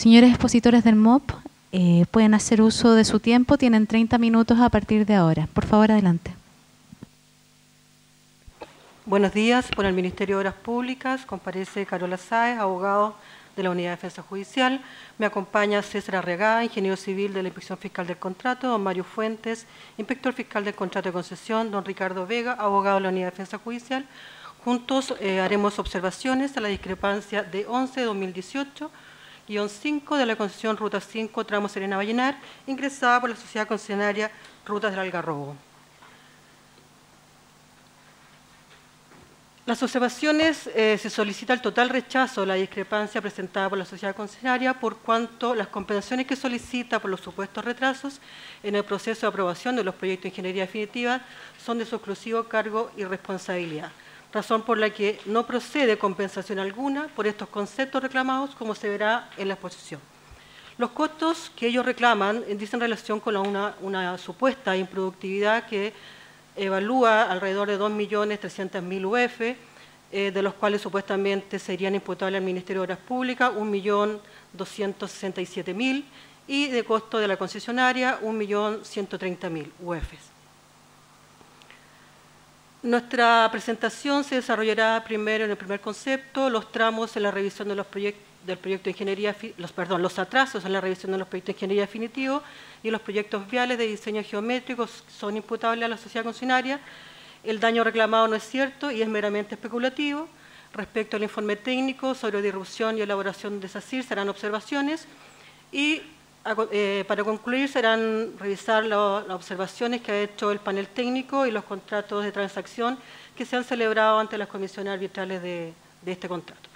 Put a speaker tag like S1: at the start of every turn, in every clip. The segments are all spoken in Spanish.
S1: Señores expositores del MOP, pueden hacer uso de su tiempo, tienen 30 minutos a partir de ahora. Por favor, adelante.
S2: Buenos días, por el Ministerio de Obras Públicas, comparece Carola Sáez, abogado de la Unidad de Defensa Judicial. Me acompaña César Arriagada, ingeniero civil de la Inspección Fiscal del Contrato, don Mario Fuentes, inspector fiscal del Contrato de Concesión, don Ricardo Vega, abogado de la Unidad de Defensa Judicial. Juntos haremos observaciones a la discrepancia de 11 de 2018, guión 5 de la concesión Ruta 5, tramo Serena Vallenar, ingresada por la sociedad concesionaria Rutas del Algarrobo. Las observaciones se solicita el total rechazo de la discrepancia presentada por la sociedad concesionaria por cuanto las compensaciones que solicita por los supuestos retrasos en el proceso de aprobación de los proyectos de ingeniería definitiva son de su exclusivo cargo y responsabilidad, razón por la que no procede compensación alguna por estos conceptos reclamados, como se verá en la exposición. Los costos que ellos reclaman dicen relación con una supuesta improductividad que evalúa alrededor de 2.300.000 UF, de los cuales supuestamente serían imputables al Ministerio de Obras Públicas 1.267.000 y de costo de la concesionaria 1.130.000 UF. Nuestra presentación se desarrollará primero en el primer concepto, los tramos en la revisión de los proyectos del proyecto de ingeniería, los atrasos en la revisión de los proyectos de ingeniería definitivo y los proyectos viales de diseño geométrico son imputables a la sociedad concesionaria. El daño reclamado no es cierto y es meramente especulativo. Respecto al informe técnico sobre disrupción y elaboración de SACIR serán observaciones y para concluir serán revisar las observaciones que ha hecho el panel técnico y los contratos de transacción que se han celebrado ante las comisiones arbitrales de este contrato.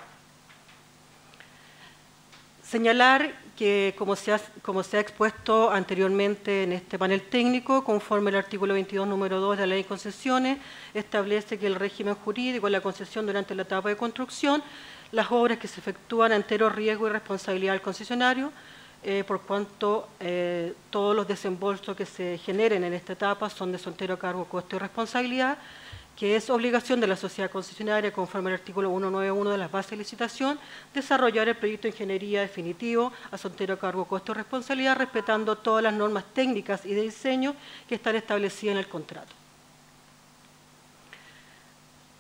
S2: Señalar que, como se ha expuesto anteriormente en este panel técnico, conforme al artículo 22, número 2 de la Ley de Concesiones, establece que el régimen jurídico de la concesión durante la etapa de construcción, las obras que se efectúan a entero riesgo y responsabilidad del concesionario, por cuanto todos los desembolsos que se generen en esta etapa son de su entero cargo, costo y responsabilidad, que es obligación de la sociedad concesionaria, conforme al artículo 191 de las bases de licitación, desarrollar el proyecto de ingeniería definitivo a su entero cargo, costo y responsabilidad, respetando todas las normas técnicas y de diseño que están establecidas en el contrato.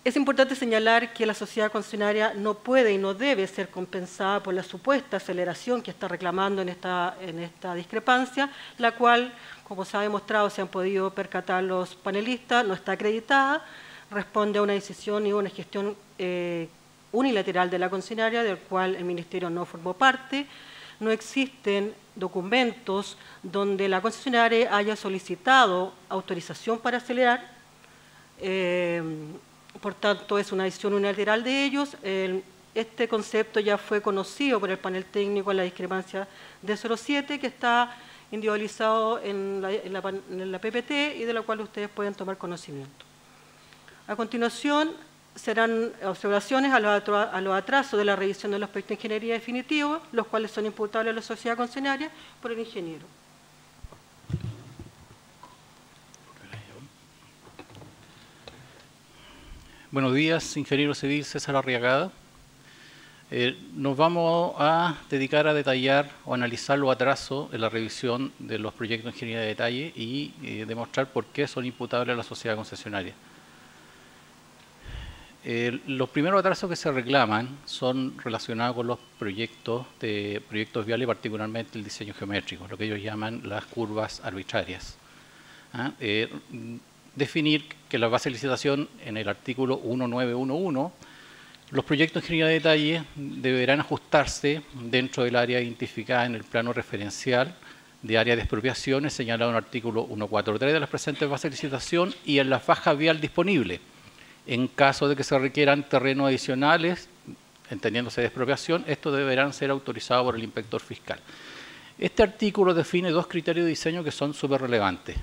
S2: Es importante señalar que la sociedad concesionaria no puede y no debe ser compensada por la supuesta aceleración que está reclamando en esta discrepancia, la cual, como se ha demostrado, se han podido percatar los panelistas, no está acreditada, responde a una decisión y una gestión unilateral de la concesionaria, del cual el Ministerio no formó parte. No existen documentos donde la concesionaria haya solicitado autorización para acelerar. Por tanto, es una decisión unilateral de ellos. Este concepto ya fue conocido por el panel técnico en la discrepancia de 07, que está individualizado en la PPT y de la cual ustedes pueden tomar conocimiento. A continuación, serán observaciones a los atrasos de la revisión de los proyectos de ingeniería definitivos, los cuales son imputables a la sociedad concesionaria por el ingeniero.
S3: Buenos días, ingeniero civil César Arriagada. Nos vamos a dedicar a detallar o analizar los atrasos en la revisión de los proyectos de ingeniería de detalle y demostrar por qué son imputables a la sociedad concesionaria. Los primeros atrasos que se reclaman son relacionados con los proyectos viales, particularmente el diseño geométrico, lo que ellos llaman las curvas arbitrarias. Definir que la base de licitación en el artículo 1911, los proyectos de ingeniería de detalle deberán ajustarse dentro del área identificada en el plano referencial de área de expropiaciones señalado en el artículo 143 de las presentes bases de licitación y en la faja vial disponible. En caso de que se requieran terrenos adicionales, entendiéndose de expropiación, estos deberán ser autorizados por el inspector fiscal. Este artículo define dos criterios de diseño que son súper relevantes.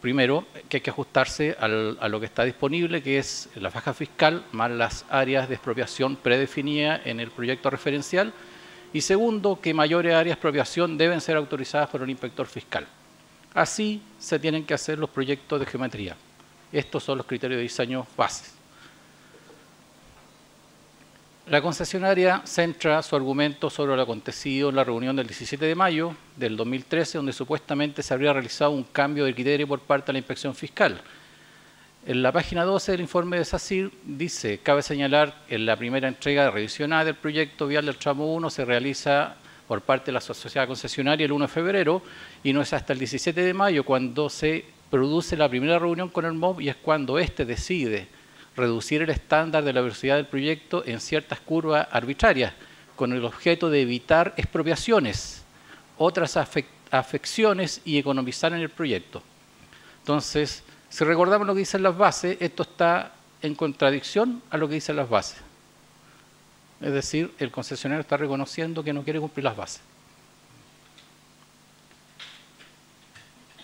S3: Primero, que hay que ajustarse a lo que está disponible, que es la faja fiscal, más las áreas de expropiación predefinidas en el proyecto referencial. Y segundo, que mayores áreas de expropiación deben ser autorizadas por el inspector fiscal. Así se tienen que hacer los proyectos de geometría. Estos son los criterios de diseño bases. La concesionaria centra su argumento sobre lo acontecido en la reunión del 17 de mayo del 2013, donde supuestamente se habría realizado un cambio de criterio por parte de la inspección fiscal. En la página 12 del informe de SACIR dice: cabe señalar en la primera entrega de revisión A del proyecto vial del tramo 1 se realiza por parte de la sociedad concesionaria el 1 de febrero y no es hasta el 17 de mayo cuando se produce la primera reunión con el MOB y es cuando éste decide reducir el estándar de la velocidad del proyecto en ciertas curvas arbitrarias, con el objeto de evitar expropiaciones, otras afecciones y economizar en el proyecto. Entonces, si recordamos lo que dicen las bases, esto está en contradicción a lo que dicen las bases. Es decir, el concesionario está reconociendo que no quiere cumplir las bases.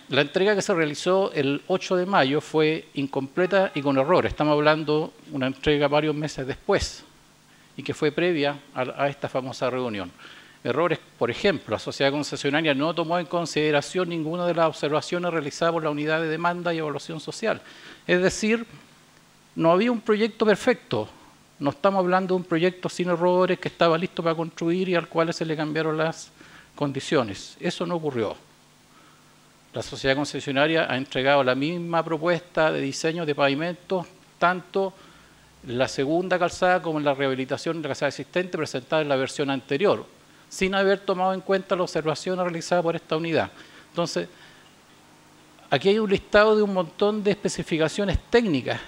S3: La entrega que se realizó el 8 de mayo fue incompleta y con errores. Estamos hablando de una entrega varios meses después y que fue previa a esta famosa reunión. Errores, por ejemplo, la sociedad concesionaria no tomó en consideración ninguna de las observaciones realizadas por la unidad de demanda y evaluación social. Es decir, no había un proyecto perfecto. No estamos hablando de un proyecto sin errores que estaba listo para construir y al cual se le cambiaron las condiciones. Eso no ocurrió. La sociedad concesionaria ha entregado la misma propuesta de diseño de pavimentos, tanto en la segunda calzada como en la rehabilitación de la calzada existente presentada en la versión anterior, sin haber tomado en cuenta las observaciones realizadas por esta unidad. Entonces, aquí hay un listado de un montón de especificaciones técnicas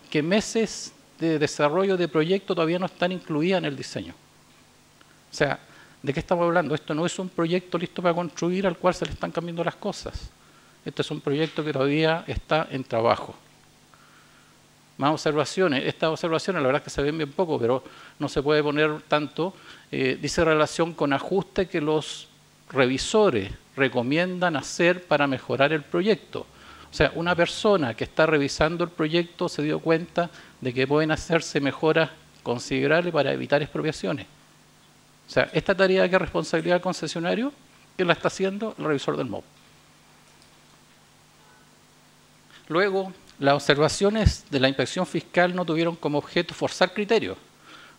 S3: que meses de desarrollo de proyecto todavía no están incluidas en el diseño. O sea, ¿de qué estamos hablando? Esto no es un proyecto listo para construir al cual se le están cambiando las cosas. Este es un proyecto que todavía está en trabajo. Más observaciones. Estas observaciones, la verdad es que se ven bien poco, pero no se puede poner tanto. Dice relación con ajustes que los revisores recomiendan hacer para mejorar el proyecto. O sea, una persona que está revisando el proyecto se dio cuenta de que pueden hacerse mejoras considerables para evitar expropiaciones. O sea, esta tarea que es responsabilidad del concesionario, que la está haciendo el revisor del MOB. Luego, las observaciones de la inspección fiscal no tuvieron como objeto forzar criterios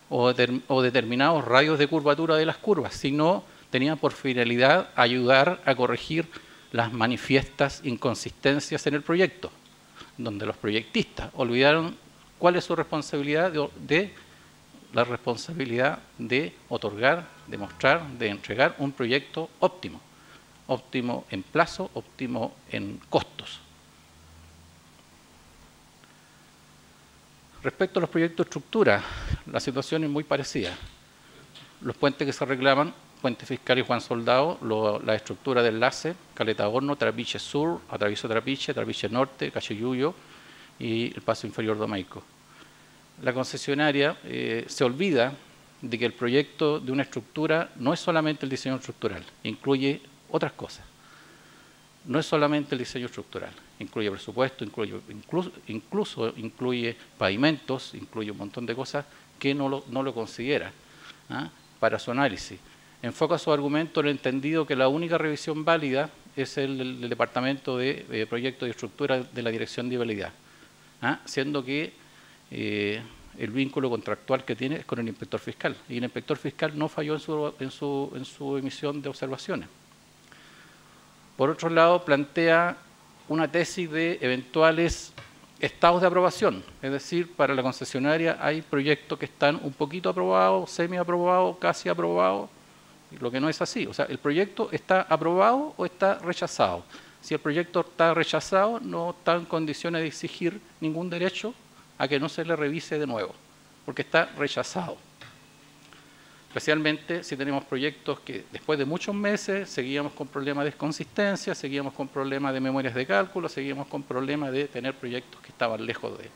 S3: o determinados radios de curvatura de las curvas, sino tenían por finalidad ayudar a corregir las manifiestas inconsistencias en el proyecto, donde los proyectistas olvidaron cuál es su responsabilidad la responsabilidad de otorgar, de mostrar, de entregar un proyecto óptimo. Óptimo en plazo, óptimo en costos. Respecto a los proyectos de estructura, la situación es muy parecida. Los puentes que se reclaman, Puente Fiscal y Juan Soldado, la estructura de enlace, Caleta Horno, Trapiche Sur, Atravieso Trapiche, Trapiche Norte, Cachiyuyo y el paso inferior Domaico. La concesionaria se olvida de que el proyecto de una estructura no es solamente el diseño estructural, incluye otras cosas. No es solamente el diseño estructural, incluye presupuesto, incluso incluye pavimentos, incluye un montón de cosas que no lo considera para su análisis. Enfoca su argumento en el entendido que la única revisión válida es el Departamento de Proyectos y Estructura de la Dirección de Vialidad, siendo que el vínculo contractual que tiene es con el inspector fiscal, y el inspector fiscal no falló en su emisión de observaciones. Por otro lado, plantea una tesis de eventuales estados de aprobación, es decir, para la concesionaria hay proyectos que están un poquito aprobados, semi-aprobados, casi aprobados, lo que no es así. O sea, el proyecto está aprobado o está rechazado. Si el proyecto está rechazado, no está en condiciones de exigir ningún derecho a que no se le revise de nuevo, porque está rechazado. Especialmente si tenemos proyectos que después de muchos meses seguíamos con problemas de consistencia, seguíamos con problemas de memorias de cálculo, seguíamos con problemas de tener proyectos que estaban lejos de.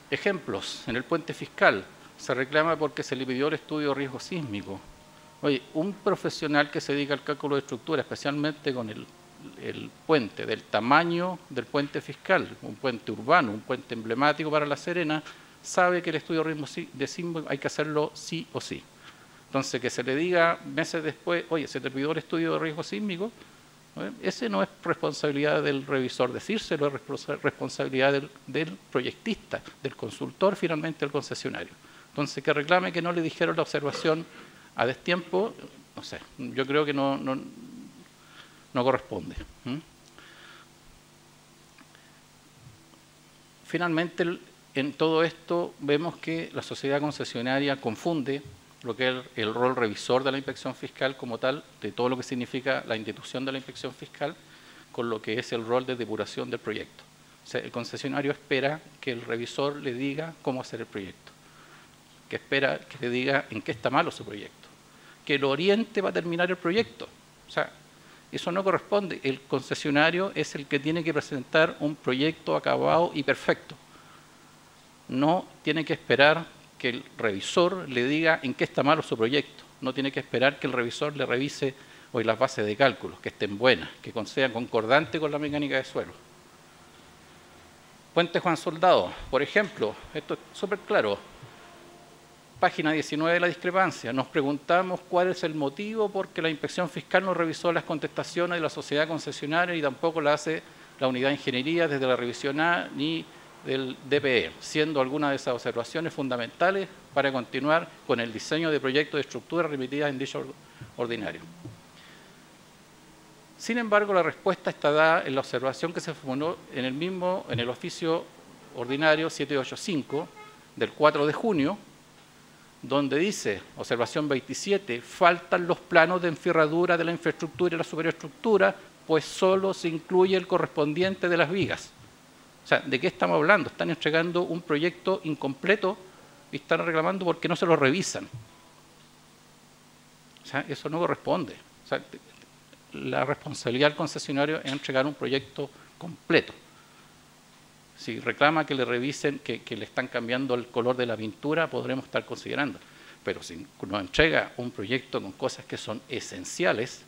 S3: Ejemplos, en el puente fiscal se reclama porque se le pidió el estudio de riesgo sísmico. Oye, un profesional que se dedica al cálculo de estructura, especialmente con el puente, del tamaño del puente fiscal, un puente urbano, un puente emblemático para La Serena, sabe que el estudio de riesgo sísmico hay que hacerlo sí o sí. Entonces, que se le diga meses después, oye, se te pidió el estudio de riesgo sísmico, Ese no es responsabilidad del revisor decírselo, es responsabilidad del proyectista, del consultor, finalmente del concesionario. Entonces, que reclame que no le dijeron la observación a destiempo, no sé, yo creo que no corresponde. Finalmente, en todo esto vemos que la sociedad concesionaria confunde lo que es el rol revisor de la inspección fiscal como tal, de todo lo que significa la institución de la inspección fiscal, con lo que es el rol de depuración del proyecto. O sea, el concesionario espera que el revisor le diga cómo hacer el proyecto, que espera que le diga en qué está malo su proyecto, que lo oriente para terminar el proyecto. O sea, eso no corresponde. El concesionario es el que tiene que presentar un proyecto acabado y perfecto. No tiene que esperar que el revisor le diga en qué está malo su proyecto. No tiene que esperar que el revisor le revise hoy las bases de cálculos, que estén buenas, que sean concordantes con la mecánica de suelo. Puente Juan Soldado, por ejemplo, esto es súper claro. Página 19 de la discrepancia. Nos preguntamos cuál es el motivo por qué la inspección fiscal no revisó las contestaciones de la sociedad concesionaria y tampoco la hace la unidad de ingeniería desde la revisión A ni del DPE, siendo algunas de esas observaciones fundamentales para continuar con el diseño de proyectos de estructura remitidas en dicho ordinario. Sin embargo, la respuesta está dada en la observación que se formuló en el oficio ordinario 785 del 4 de junio, donde dice, observación 27, faltan los planos de enferradura de la infraestructura y la superestructura, pues solo se incluye el correspondiente de las vigas. O sea, ¿de qué estamos hablando? Están entregando un proyecto incompleto y están reclamando porque no se lo revisan. O sea, eso no corresponde. O sea, la responsabilidad del concesionario es entregar un proyecto completo. Si reclama que le revisen, que le están cambiando el color de la pintura, podremos estar considerando. Pero si nos entrega un proyecto con cosas que son esenciales,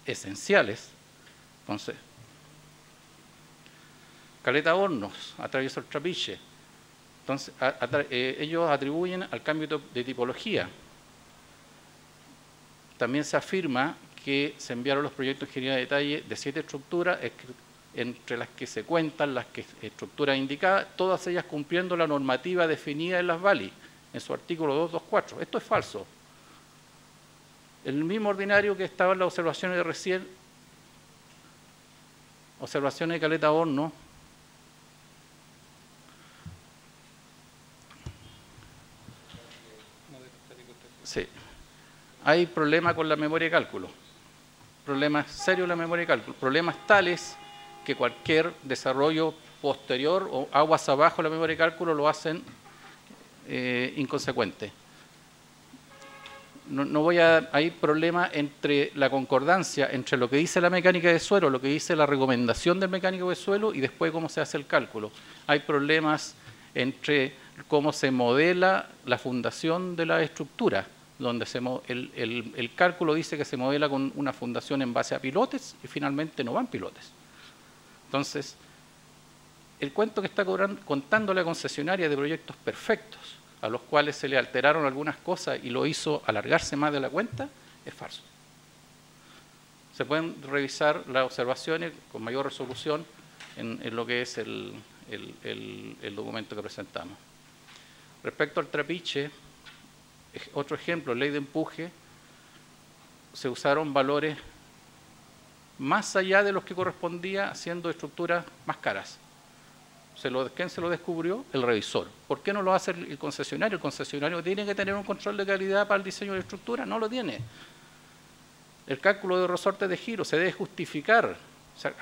S3: entonces, Caleta Hornos, atravieso el Trapiche. Entonces, ellos atribuyen al cambio de tipología. También se afirma que se enviaron los proyectos de ingeniería de detalle de 7 estructuras, entre las que se cuentan las estructuras indicadas, todas ellas cumpliendo la normativa definida en las VALI, en su artículo 224. Esto es falso. El mismo ordinario que estaba en las observaciones de recién, observaciones de Caleta Hornos, sí, hay problema con la memoria de cálculo, problemas serios en la memoria de cálculo, problemas tales que cualquier desarrollo posterior o aguas abajo de la memoria de cálculo lo hacen inconsecuente. Hay problema entre la concordancia entre lo que dice la mecánica de suelo, lo que dice la recomendación del mecánico de suelo y después cómo se hace el cálculo. Hay problemas entre cómo se modela la fundación de la estructura, donde el cálculo dice que se modela con una fundación en base a pilotes y finalmente no van pilotes. Entonces, el cuento que está contando la concesionaria de proyectos perfectos, a los cuales se le alteraron algunas cosas y lo hizo alargarse más de la cuenta, es falso. Se pueden revisar las observaciones con mayor resolución en lo que es el documento que presentamos. Respecto al trapiche, otro ejemplo, ley de empuje, se usaron valores más allá de los que correspondía haciendo estructuras más caras. ¿Quién se lo descubrió? El revisor. ¿Por qué no lo hace el concesionario? El concesionario tiene que tener un control de calidad para el diseño de estructura, no lo tiene. El cálculo de resortes de giro se debe justificar. O sea,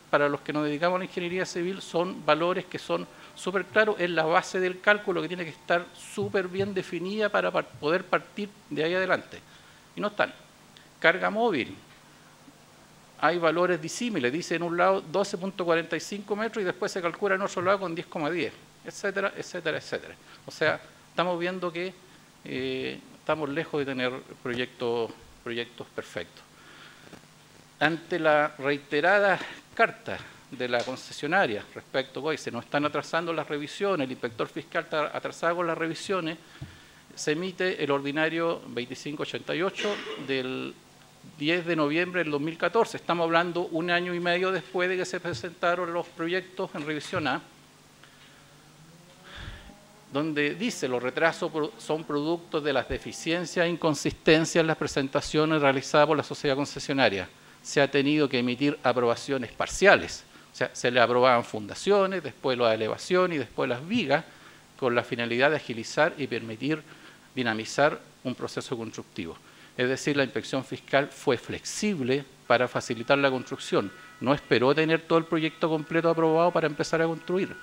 S3: para los que nos dedicamos a la ingeniería civil son valores que son súper claros, es la base del cálculo que tiene que estar súper bien definida para poder partir de ahí adelante. Y no están. Carga móvil. Hay valores disímiles, dice en un lado 12.45 metros y después se calcula en otro lado con 10,10, etcétera, etcétera, etcétera. O sea, estamos viendo que estamos lejos de tener proyectos perfectos. Ante la reiterada carta de la concesionaria respecto a se nos están atrasando las revisiones, el inspector fiscal está atrasado con las revisiones, se emite el ordinario 2588 del 10 de noviembre del 2014. Estamos hablando un año y medio después de que se presentaron los proyectos en revisión A, donde dice los retrasos son productos de las deficiencias e inconsistencias en las presentaciones realizadas por la sociedad concesionaria. Se ha tenido que emitir aprobaciones parciales, o sea, se le aprobaban fundaciones, después la elevación y después las vigas, con la finalidad de agilizar y permitir dinamizar un proceso constructivo. Es decir, la inspección fiscal fue flexible para facilitar la construcción, no esperó tener todo el proyecto completo aprobado para empezar a construir,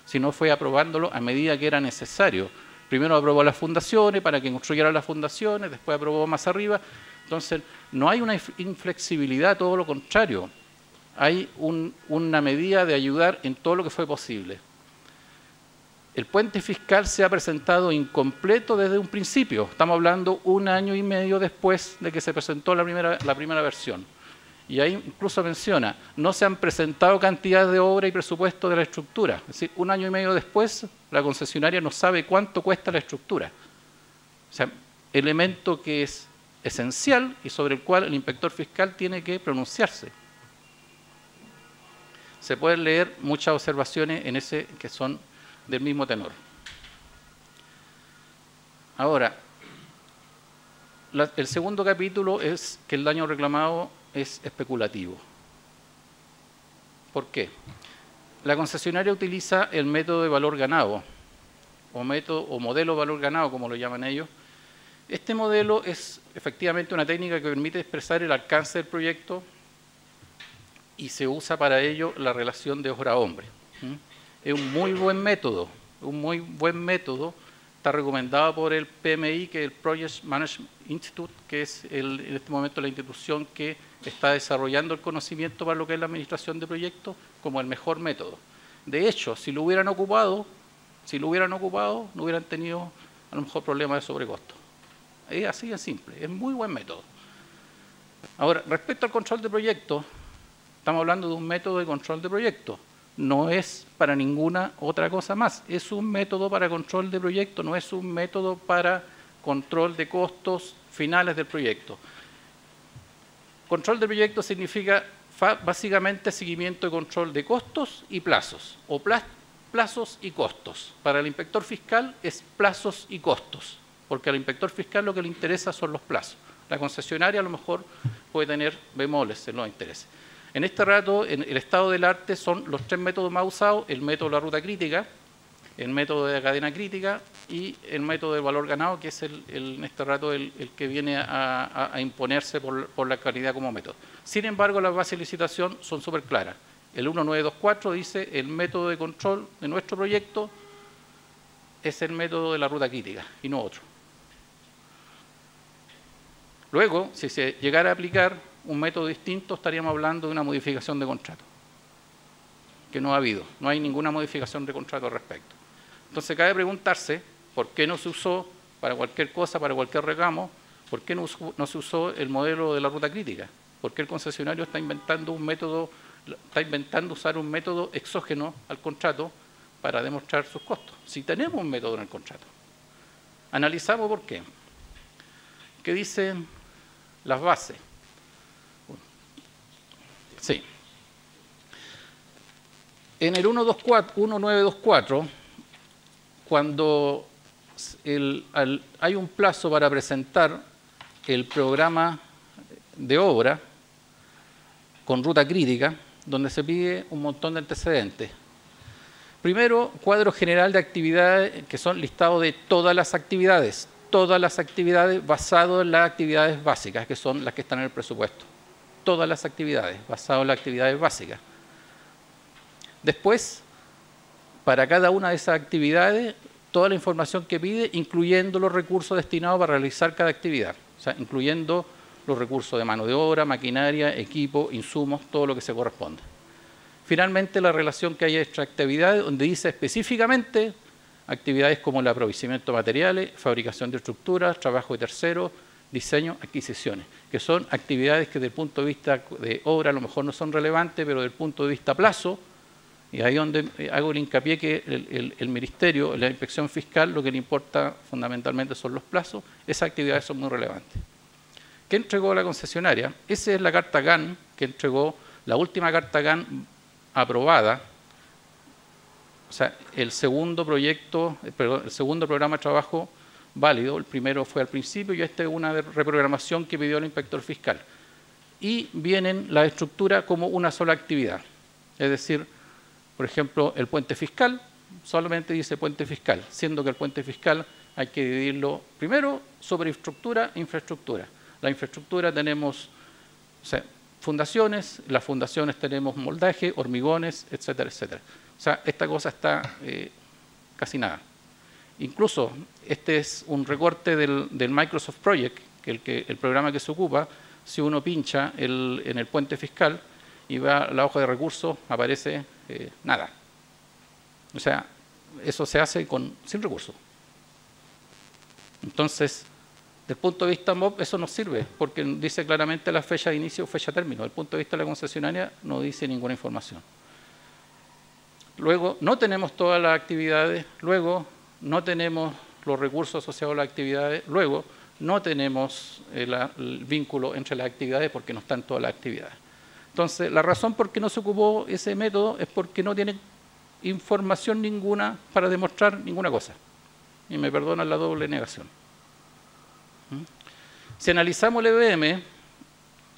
S3: sino fue aprobándolo a medida que era necesario. Primero aprobó las fundaciones para que construyeran las fundaciones, después aprobó más arriba. Entonces, no hay una inflexibilidad, todo lo contrario. Hay una medida de ayudar en todo lo que fue posible. El puente fiscal se ha presentado incompleto desde un principio. Estamos hablando un año y medio después de que se presentó la primera versión. Y ahí incluso menciona, no se han presentado cantidades de obra y presupuesto de la estructura. Es decir, un año y medio después, la concesionaria no sabe cuánto cuesta la estructura. O sea, elemento que es esencial y sobre el cual el inspector fiscal tiene que pronunciarse. Se pueden leer muchas observaciones en ese que son del mismo tenor. Ahora, el segundo capítulo es que el daño reclamado es especulativo. ¿Por qué? La concesionaria utiliza el método de valor ganado, o modelo de valor ganado, como lo llaman ellos. Este modelo es efectivamente una técnica que permite expresar el alcance del proyecto y se usa para ello la relación de obra-hombre. Es un muy buen método, está recomendado por el PMI, que es el Project Management Institute, que es en este momento la institución que está desarrollando el conocimiento para lo que es la administración de proyectos como el mejor método. De hecho, si lo hubieran ocupado, no hubieran tenido a lo mejor problemas de sobrecosto. Es así de simple, es muy buen método. Ahora, respecto al control de proyectos, estamos hablando de un método de control de proyectos. No es para ninguna otra cosa más. Es un método para control de proyecto, no es un método para control de costos finales del proyecto. Control de proyecto significa básicamente seguimiento y control de costos y plazos, o plazos y costos. Para el inspector fiscal es plazos y costos, porque al inspector fiscal lo que le interesa son los plazos. La concesionaria a lo mejor puede tener bemoles en los intereses. En este rato, en el estado del arte son los tres métodos más usados: el método de la ruta crítica, el método de la cadena crítica y el método del valor ganado, que es en este rato el que viene a imponerse por la calidad como método. Sin embargo, las bases de licitación son súper claras. El 1924 dice el método de control de nuestro proyecto es el método de la ruta crítica y no otro. Luego, si se llegara a aplicar un método distinto, estaríamos hablando de una modificación de contrato, que no ha habido, no hay ninguna modificación de contrato al respecto. Entonces, cabe preguntarse por qué no se usó para cualquier cosa, para cualquier reclamo, por qué no se usó el modelo de la ruta crítica, por qué el concesionario está inventando usar un método exógeno al contrato para demostrar sus costos, si tenemos un método en el contrato. Analizamos por qué. ¿Qué dicen las bases? Sí. En el 1924, cuando hay un plazo para presentar el programa de obra con ruta crítica, donde se pide un montón de antecedentes. Primero, cuadro general de actividades, que son listados de todas las actividades basado en las actividades básicas, que son las que están en el presupuesto. Todas las actividades, basado en las actividades básicas. Después, para cada una de esas actividades, toda la información que pide, incluyendo los recursos destinados para realizar cada actividad. O sea, incluyendo los recursos de mano de obra, maquinaria, equipo, insumos, todo lo que se corresponde. Finalmente, la relación que hay entre actividades, donde dice específicamente actividades como el aprovisionamiento de materiales, fabricación de estructuras, trabajo de terceros, diseño, adquisiciones, que son actividades que desde el punto de vista de obra a lo mejor no son relevantes, pero desde el punto de vista plazo, y ahí donde hago el hincapié que el Ministerio, la Inspección Fiscal, lo que le importa fundamentalmente son los plazos, esas actividades son muy relevantes. ¿Qué entregó la concesionaria? Esa es la carta GAN que entregó, la última carta GAN aprobada, o sea, el segundo proyecto, perdón, el segundo programa de trabajo válido. El primero fue al principio y esta es una reprogramación que pidió el inspector fiscal. Y vienen la estructura como una sola actividad. Es decir, por ejemplo, el puente fiscal solamente dice puente fiscal, siendo que el puente fiscal hay que dividirlo primero sobre infraestructura e infraestructura. La infraestructura tenemos, o sea, fundaciones, las fundaciones tenemos moldaje, hormigones, etcétera, etcétera. O sea, esta cosa está casi nada. Incluso este es un recorte del Microsoft Project, que el programa que se ocupa. Si uno pincha en el puente fiscal y va a la hoja de recursos, aparece nada. O sea, eso se hace sin recursos. Entonces, desde el punto de vista MOP, eso nos sirve, porque dice claramente la fecha de inicio o fecha de término. Desde el punto de vista de la concesionaria, no dice ninguna información. Luego, no tenemos todas las actividades. Luego, no tenemos los recursos asociados a las actividades. Luego, no tenemos el vínculo entre las actividades porque no están todas las actividades. Entonces, la razón por qué no se ocupó ese método es porque no tiene información ninguna para demostrar ninguna cosa. Y me perdonan la doble negación. Si analizamos el EBM,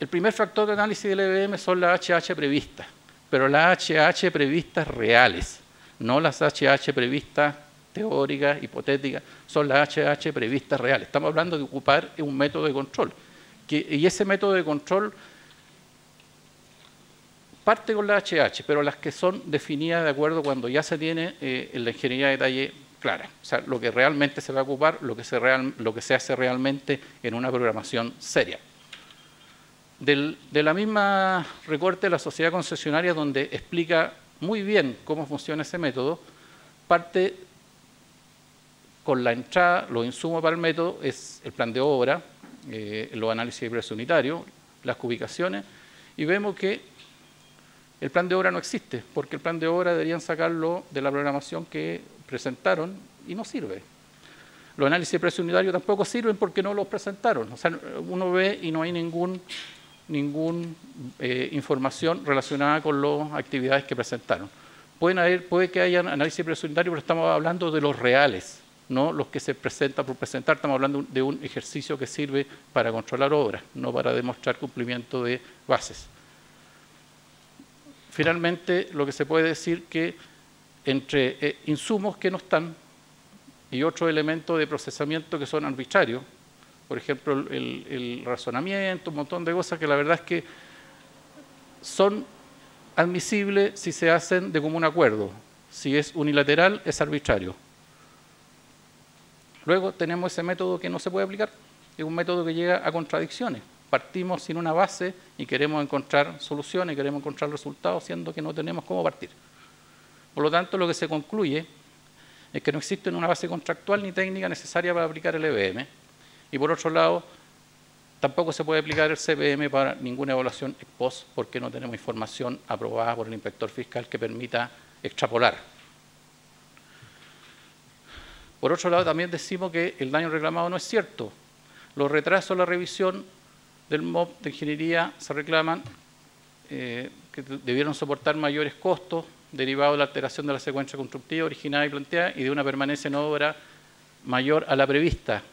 S3: el primer factor de análisis del EBM son las HH previstas, pero las HH previstas reales, no las HH previstas teóricas, hipotéticas, son las HH previstas reales. Estamos hablando de ocupar un método de control. Y ese método de control parte con las HH, pero las que son definidas de acuerdo cuando ya se tiene la ingeniería de detalle clara. O sea, lo que realmente se va a ocupar, lo que se hace realmente en una programación seria. De la misma recorte de la sociedad concesionaria, donde explica muy bien cómo funciona ese método, parte con la entrada, los insumos para el método, es el plan de obra, los análisis de precio unitario, las ubicaciones, y vemos que el plan de obra no existe, porque el plan de obra deberían sacarlo de la programación que presentaron y no sirve. Los análisis de precio unitario tampoco sirven porque no los presentaron. O sea, uno ve y no hay ninguna información relacionada con las actividades que presentaron. Puede que haya análisis de precio unitario, pero estamos hablando de los reales, no los que se presentan por presentar. Estamos hablando de un ejercicio que sirve para controlar obras, no para demostrar cumplimiento de bases. Finalmente, lo que se puede decir que entre insumos que no están y otros elementos de procesamiento que son arbitrarios, por ejemplo, el razonamiento, un montón de cosas que la verdad es que son admisibles si se hacen de común acuerdo. Si es unilateral, es arbitrario. Luego tenemos ese método que no se puede aplicar, es un método que llega a contradicciones. Partimos sin una base y queremos encontrar soluciones, queremos encontrar resultados, siendo que no tenemos cómo partir. Por lo tanto, lo que se concluye es que no existe una base contractual ni técnica necesaria para aplicar el EBM. Y por otro lado, tampoco se puede aplicar el CPM para ninguna evaluación ex post, porque no tenemos información aprobada por el inspector fiscal que permita extrapolar. Por otro lado, también decimos que el daño reclamado no es cierto. Los retrasos en la revisión del MOP de ingeniería se reclaman que debieron soportar mayores costos derivados de la alteración de la secuencia constructiva originada y planteada y de una permanencia en obra mayor a la prevista.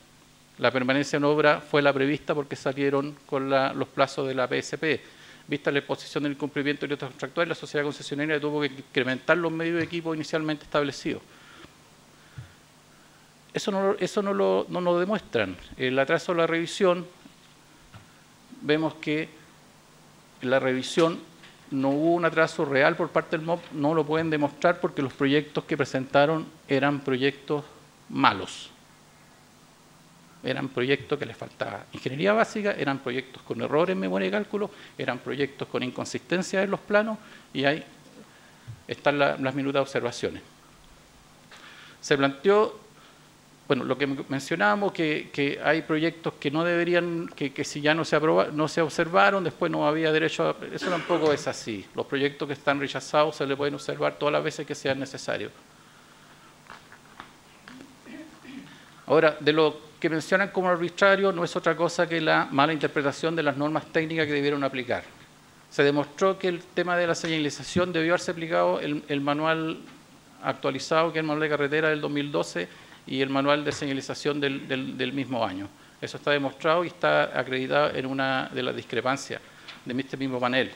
S3: La permanencia en obra fue la prevista porque salieron con los plazos de la PSP. Vista la exposición del incumplimiento de los contractuales, la sociedad concesionaria tuvo que incrementar los medios de equipo inicialmente establecidos. Eso no lo demuestran. El atraso de la revisión, vemos que en la revisión no hubo un atraso real por parte del MOP, no lo pueden demostrar porque los proyectos que presentaron eran proyectos malos. Eran proyectos que les faltaba ingeniería básica, eran proyectos con errores en memoria de cálculo, eran proyectos con inconsistencias en los planos y ahí están las minutas observaciones. Se planteó, bueno, lo que mencionábamos, que hay proyectos que no deberían, que si ya no se observaron, después no había derecho a... Eso tampoco es así. Los proyectos que están rechazados se le pueden observar todas las veces que sean necesarios. Ahora, de lo que mencionan como arbitrario no es otra cosa que la mala interpretación de las normas técnicas que debieron aplicar. Se demostró que el tema de la señalización debió haberse aplicado el manual actualizado, que es el manual de carretera del 2012, y el manual de señalización del mismo año. Eso está demostrado y está acreditado en una de las discrepancias de este mismo panel.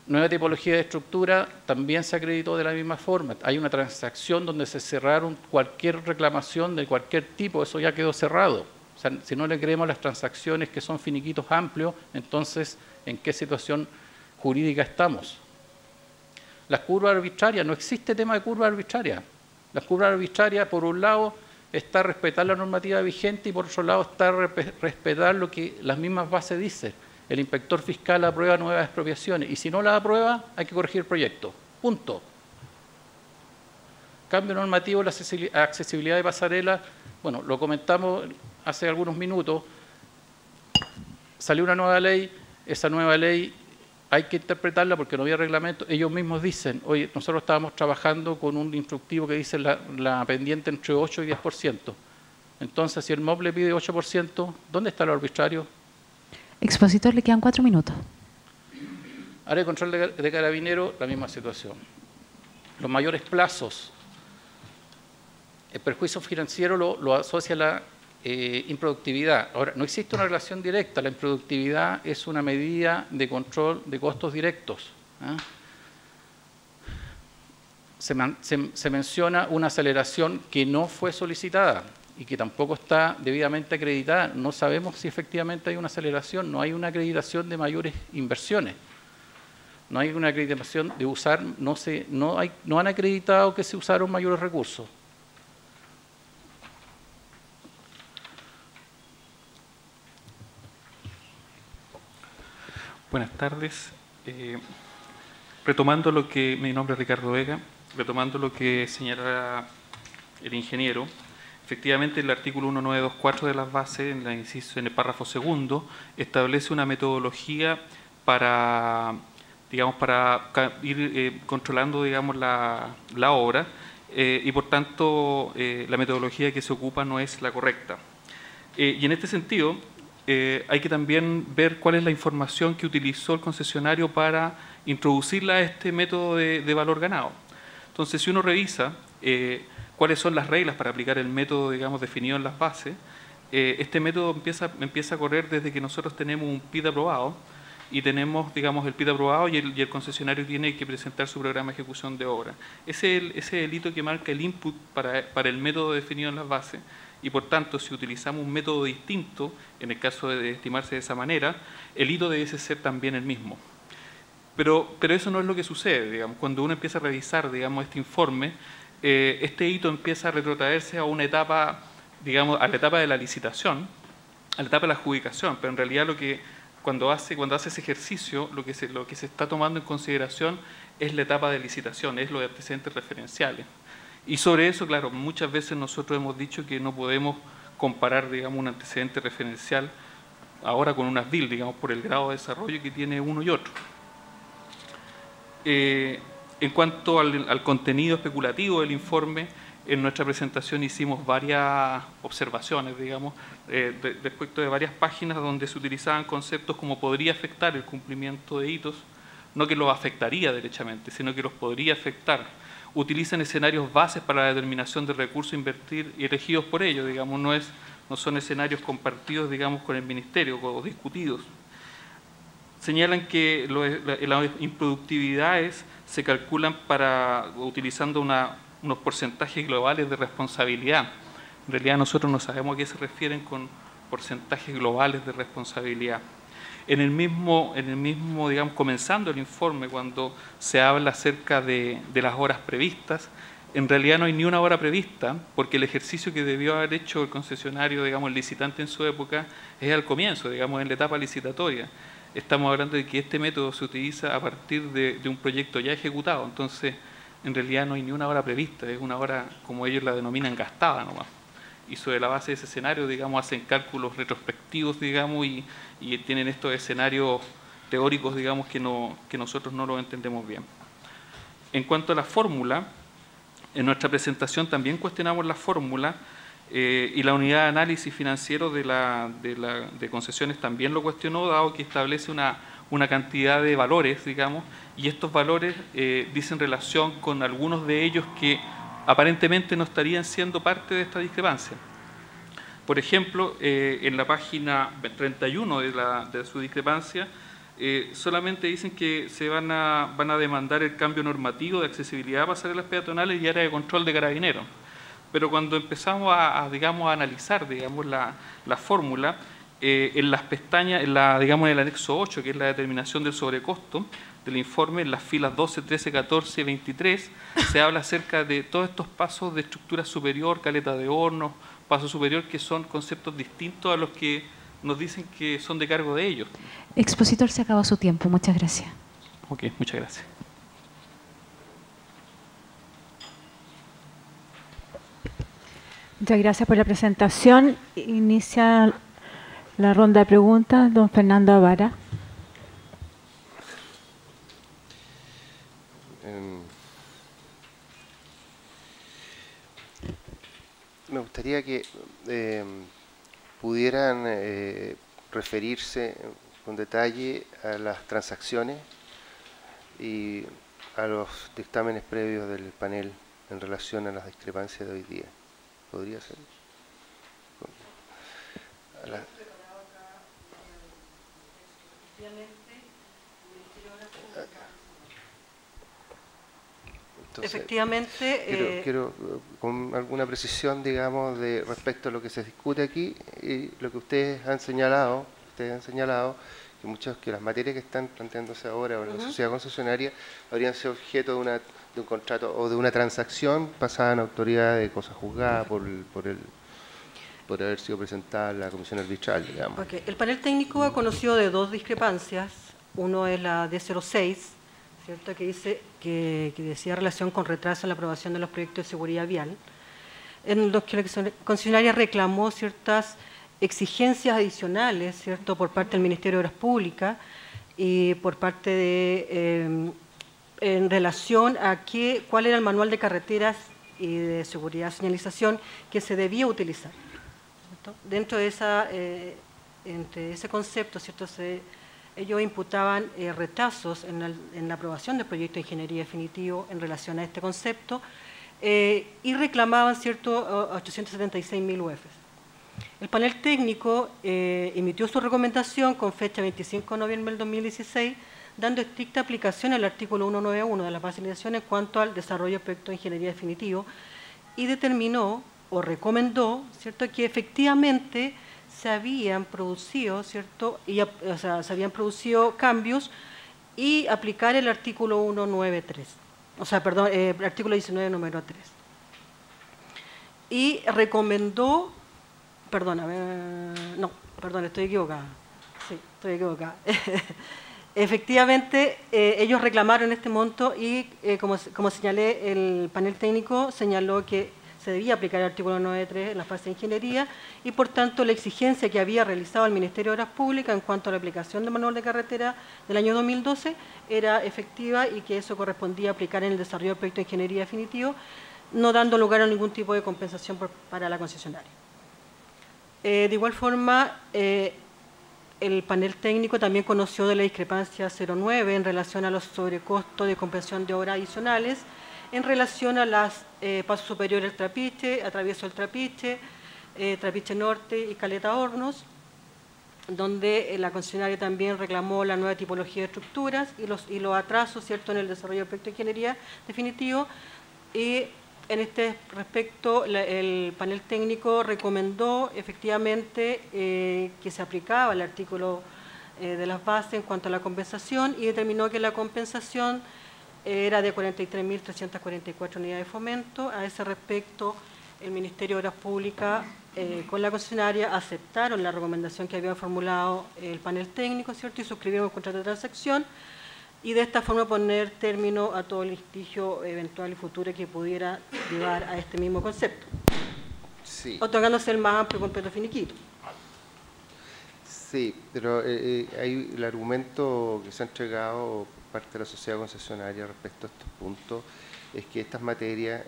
S3: Nueva tipología de estructura también se acreditó de la misma forma. Hay una transacción donde se cerraron cualquier reclamación de cualquier tipo, eso ya quedó cerrado. O sea, si no le creemos las transacciones que son finiquitos amplios, entonces, ¿en qué situación jurídica estamos? Las curvas arbitrarias, no existe tema de curva arbitraria. Las curvas arbitrarias, por un lado, está respetar la normativa vigente y por otro lado está respetar lo que las mismas bases dicen. El inspector fiscal aprueba nuevas expropiaciones y si no las aprueba hay que corregir el proyecto. Punto. Cambio normativo, la accesibilidad de pasarela, bueno, lo comentamos hace algunos minutos, salió una nueva ley, esa nueva ley hay que interpretarla porque no había reglamento. Ellos mismos dicen, oye, nosotros estábamos trabajando con un instructivo que dice la pendiente entre 8 y 10%. Entonces, si el MOP le pide 8%, ¿dónde está el arbitrario?
S1: Expositor, le quedan 4 minutos.
S3: Área de control de Carabineros, la misma situación. Los mayores plazos. El perjuicio financiero lo asocia a la improductividad. Ahora, no existe una relación directa. La improductividad es una medida de control de costos directos. Se menciona una aceleración que no fue solicitada y que tampoco está debidamente acreditada. No sabemos si efectivamente hay una aceleración, no hay una acreditación de mayores inversiones. No hay una acreditación de usar, no han acreditado que se usaron mayores recursos.
S4: Buenas tardes. Retomando lo que, mi nombre es Ricardo Vega, retomando lo que señala el ingeniero, efectivamente el artículo 1924 de las bases, en el párrafo segundo, establece una metodología para, digamos, para ir controlando, digamos, la obra y por tanto la metodología que se ocupa no es la correcta. Y en este sentido hay que también ver cuál es la información que utilizó el concesionario para introducirla a este método de valor ganado. Entonces, si uno revisa cuáles son las reglas para aplicar el método, digamos, definido en las bases, este método empieza a correr desde que nosotros tenemos un PID aprobado y tenemos, digamos, el PID aprobado y el concesionario tiene que presentar su programa de ejecución de obra. Ese es el hito que marca el input para el método definido en las bases y, por tanto, si utilizamos un método distinto, en el caso de estimarse de esa manera, el hito debe ser también el mismo. Pero eso no es lo que sucede, digamos, cuando uno empieza a revisar, digamos, este informe, este hito empieza a retrotraerse a una etapa, digamos, a la etapa de la licitación, a la etapa de la adjudicación, pero en realidad cuando hace ese ejercicio, lo que se está tomando en consideración es la etapa de licitación, es los antecedentes referenciales. Y sobre eso, claro, muchas veces nosotros hemos dicho que no podemos comparar, digamos, un antecedente referencial ahora con un ASDIL, digamos, por el grado de desarrollo que tiene uno y otro. En cuanto al contenido especulativo del informe, en nuestra presentación hicimos varias observaciones, digamos, respecto de varias páginas donde se utilizaban conceptos como podría afectar el cumplimiento de hitos, no que los afectaría derechamente, sino que los podría afectar. Utilizan escenarios bases para la determinación de recursos a invertir y elegidos por ellos, digamos, no son escenarios compartidos, digamos, con el Ministerio o discutidos. Señalan que las improductividades se calculan utilizando unos porcentajes globales de responsabilidad. En realidad nosotros no sabemos a qué se refieren con porcentajes globales de responsabilidad. En el mismo, digamos, comenzando el informe, cuando se habla acerca de las horas previstas, en realidad no hay ni una hora prevista, porque el ejercicio que debió haber hecho el concesionario, digamos, el licitante en su época, es al comienzo, digamos, en la etapa licitatoria. Estamos hablando de que este método se utiliza a partir de un proyecto ya ejecutado, entonces en realidad no hay ni una hora prevista, es una hora, como ellos la denominan, gastada nomás. Y sobre la base de ese escenario, digamos, hacen cálculos retrospectivos, digamos, y tienen estos escenarios teóricos, digamos, que nosotros no lo entendemos bien. En cuanto a la fórmula, en nuestra presentación también cuestionamos la fórmula Y la unidad de análisis financiero de concesiones también lo cuestionó, dado que establece una cantidad de valores, digamos, y estos valores dicen relación con algunos de ellos que aparentemente no estarían siendo parte de esta discrepancia. Por ejemplo, en la página 31 de su discrepancia, solamente dicen que se van a demandar el cambio normativo de accesibilidad a pasarelas peatonales y área de control de carabineros. Pero cuando empezamos digamos, a analizar, digamos, la fórmula, en las pestañas, digamos, en el anexo 8, que es la determinación del sobrecosto del informe, en las filas 12, 13, 14 y 23, se habla acerca de todos estos pasos de estructura superior, caleta de hornos, paso superior, que son conceptos distintos a los que nos dicen que son de cargo de ellos.
S1: Expositor, se acabó su tiempo. Muchas gracias.
S4: Ok, muchas gracias.
S5: Muchas gracias por la presentación. Inicia la ronda de preguntas. Don Fernando Avara.
S6: Me gustaría que pudieran referirse con detalle a las transacciones y a los dictámenes previos del panel en relación a las discrepancias de hoy día. ¿Podría ser? Entonces,
S2: efectivamente,
S6: quiero con alguna precisión, digamos, de respecto a lo que se discute aquí y lo que ustedes han señalado, que las materias que están planteándose ahora o en la sociedad concesionaria habrían sido objeto de un contrato o de una transacción pasada en autoridad de cosa juzgada por haber sido presentada a la comisión arbitral, digamos.
S2: okay. El panel técnico ha conocido de dos discrepancias. Uno es la D06, ¿cierto? Que decía relación con retraso en la aprobación de los proyectos de seguridad vial, en los que la concesionaria reclamó ciertas exigencias adicionales, ¿cierto?, por parte del Ministerio de Obras Públicas y por parte de, en relación a cuál era el manual de carreteras y de seguridad señalización que se debía utilizar, ¿cierto? Dentro de entre ese concepto, ¿cierto?, ellos imputaban retrasos en la aprobación del proyecto de ingeniería definitivo en relación a este concepto y reclamaban, ¿cierto?, 876.000 UF. El panel técnico emitió su recomendación con fecha 25 de noviembre del 2016, dando estricta aplicación al artículo 191 de la base de legislación en cuanto al desarrollo del proyecto de ingeniería definitivo y determinó o recomendó, ¿cierto?, que efectivamente se habían producido, ¿cierto?, se habían producido cambios y aplicar el artículo 193, el artículo 19, número 3. Y recomendó, estoy equivocada. Sí, estoy equivocada. Efectivamente, ellos reclamaron este monto y, como señalé, el panel técnico señaló que se debía aplicar el artículo 93 en la fase de ingeniería y, por tanto, la exigencia que había realizado el Ministerio de Obras Públicas en cuanto a la aplicación del manual de carretera del año 2012 era efectiva y que eso correspondía a aplicar en el desarrollo del proyecto de ingeniería definitivo, no dando lugar a ningún tipo de compensación para la concesionaria. De igual forma, el panel técnico también conoció de la discrepancia 09 en relación a los sobrecostos de compensación de obras adicionales en relación a las pasos superiores del Trapiche, atravieso del Trapiche, Trapiche Norte y Caleta Hornos, donde la concesionaria también reclamó la nueva tipología de estructuras y los atrasos, ¿cierto?, en el desarrollo del proyecto de ingeniería definitivo. Y en este respecto, el panel técnico recomendó efectivamente que se aplicaba el artículo de las bases en cuanto a la compensación y determinó que la compensación era de 43.344 unidades de fomento. A ese respecto, el Ministerio de Obras Públicas con la concesionaria aceptaron la recomendación que había formulado el panel técnico, ¿cierto?, y suscribieron el contrato de transacción y de esta forma poner término a todo el litigio eventual y futuro que pudiera llevar a este mismo concepto,
S6: sí,
S2: otorgándose el más amplio completo finiquito.
S6: Sí, pero hay el argumento que se ha entregado por parte de la sociedad concesionaria respecto a estos puntos es que estas materias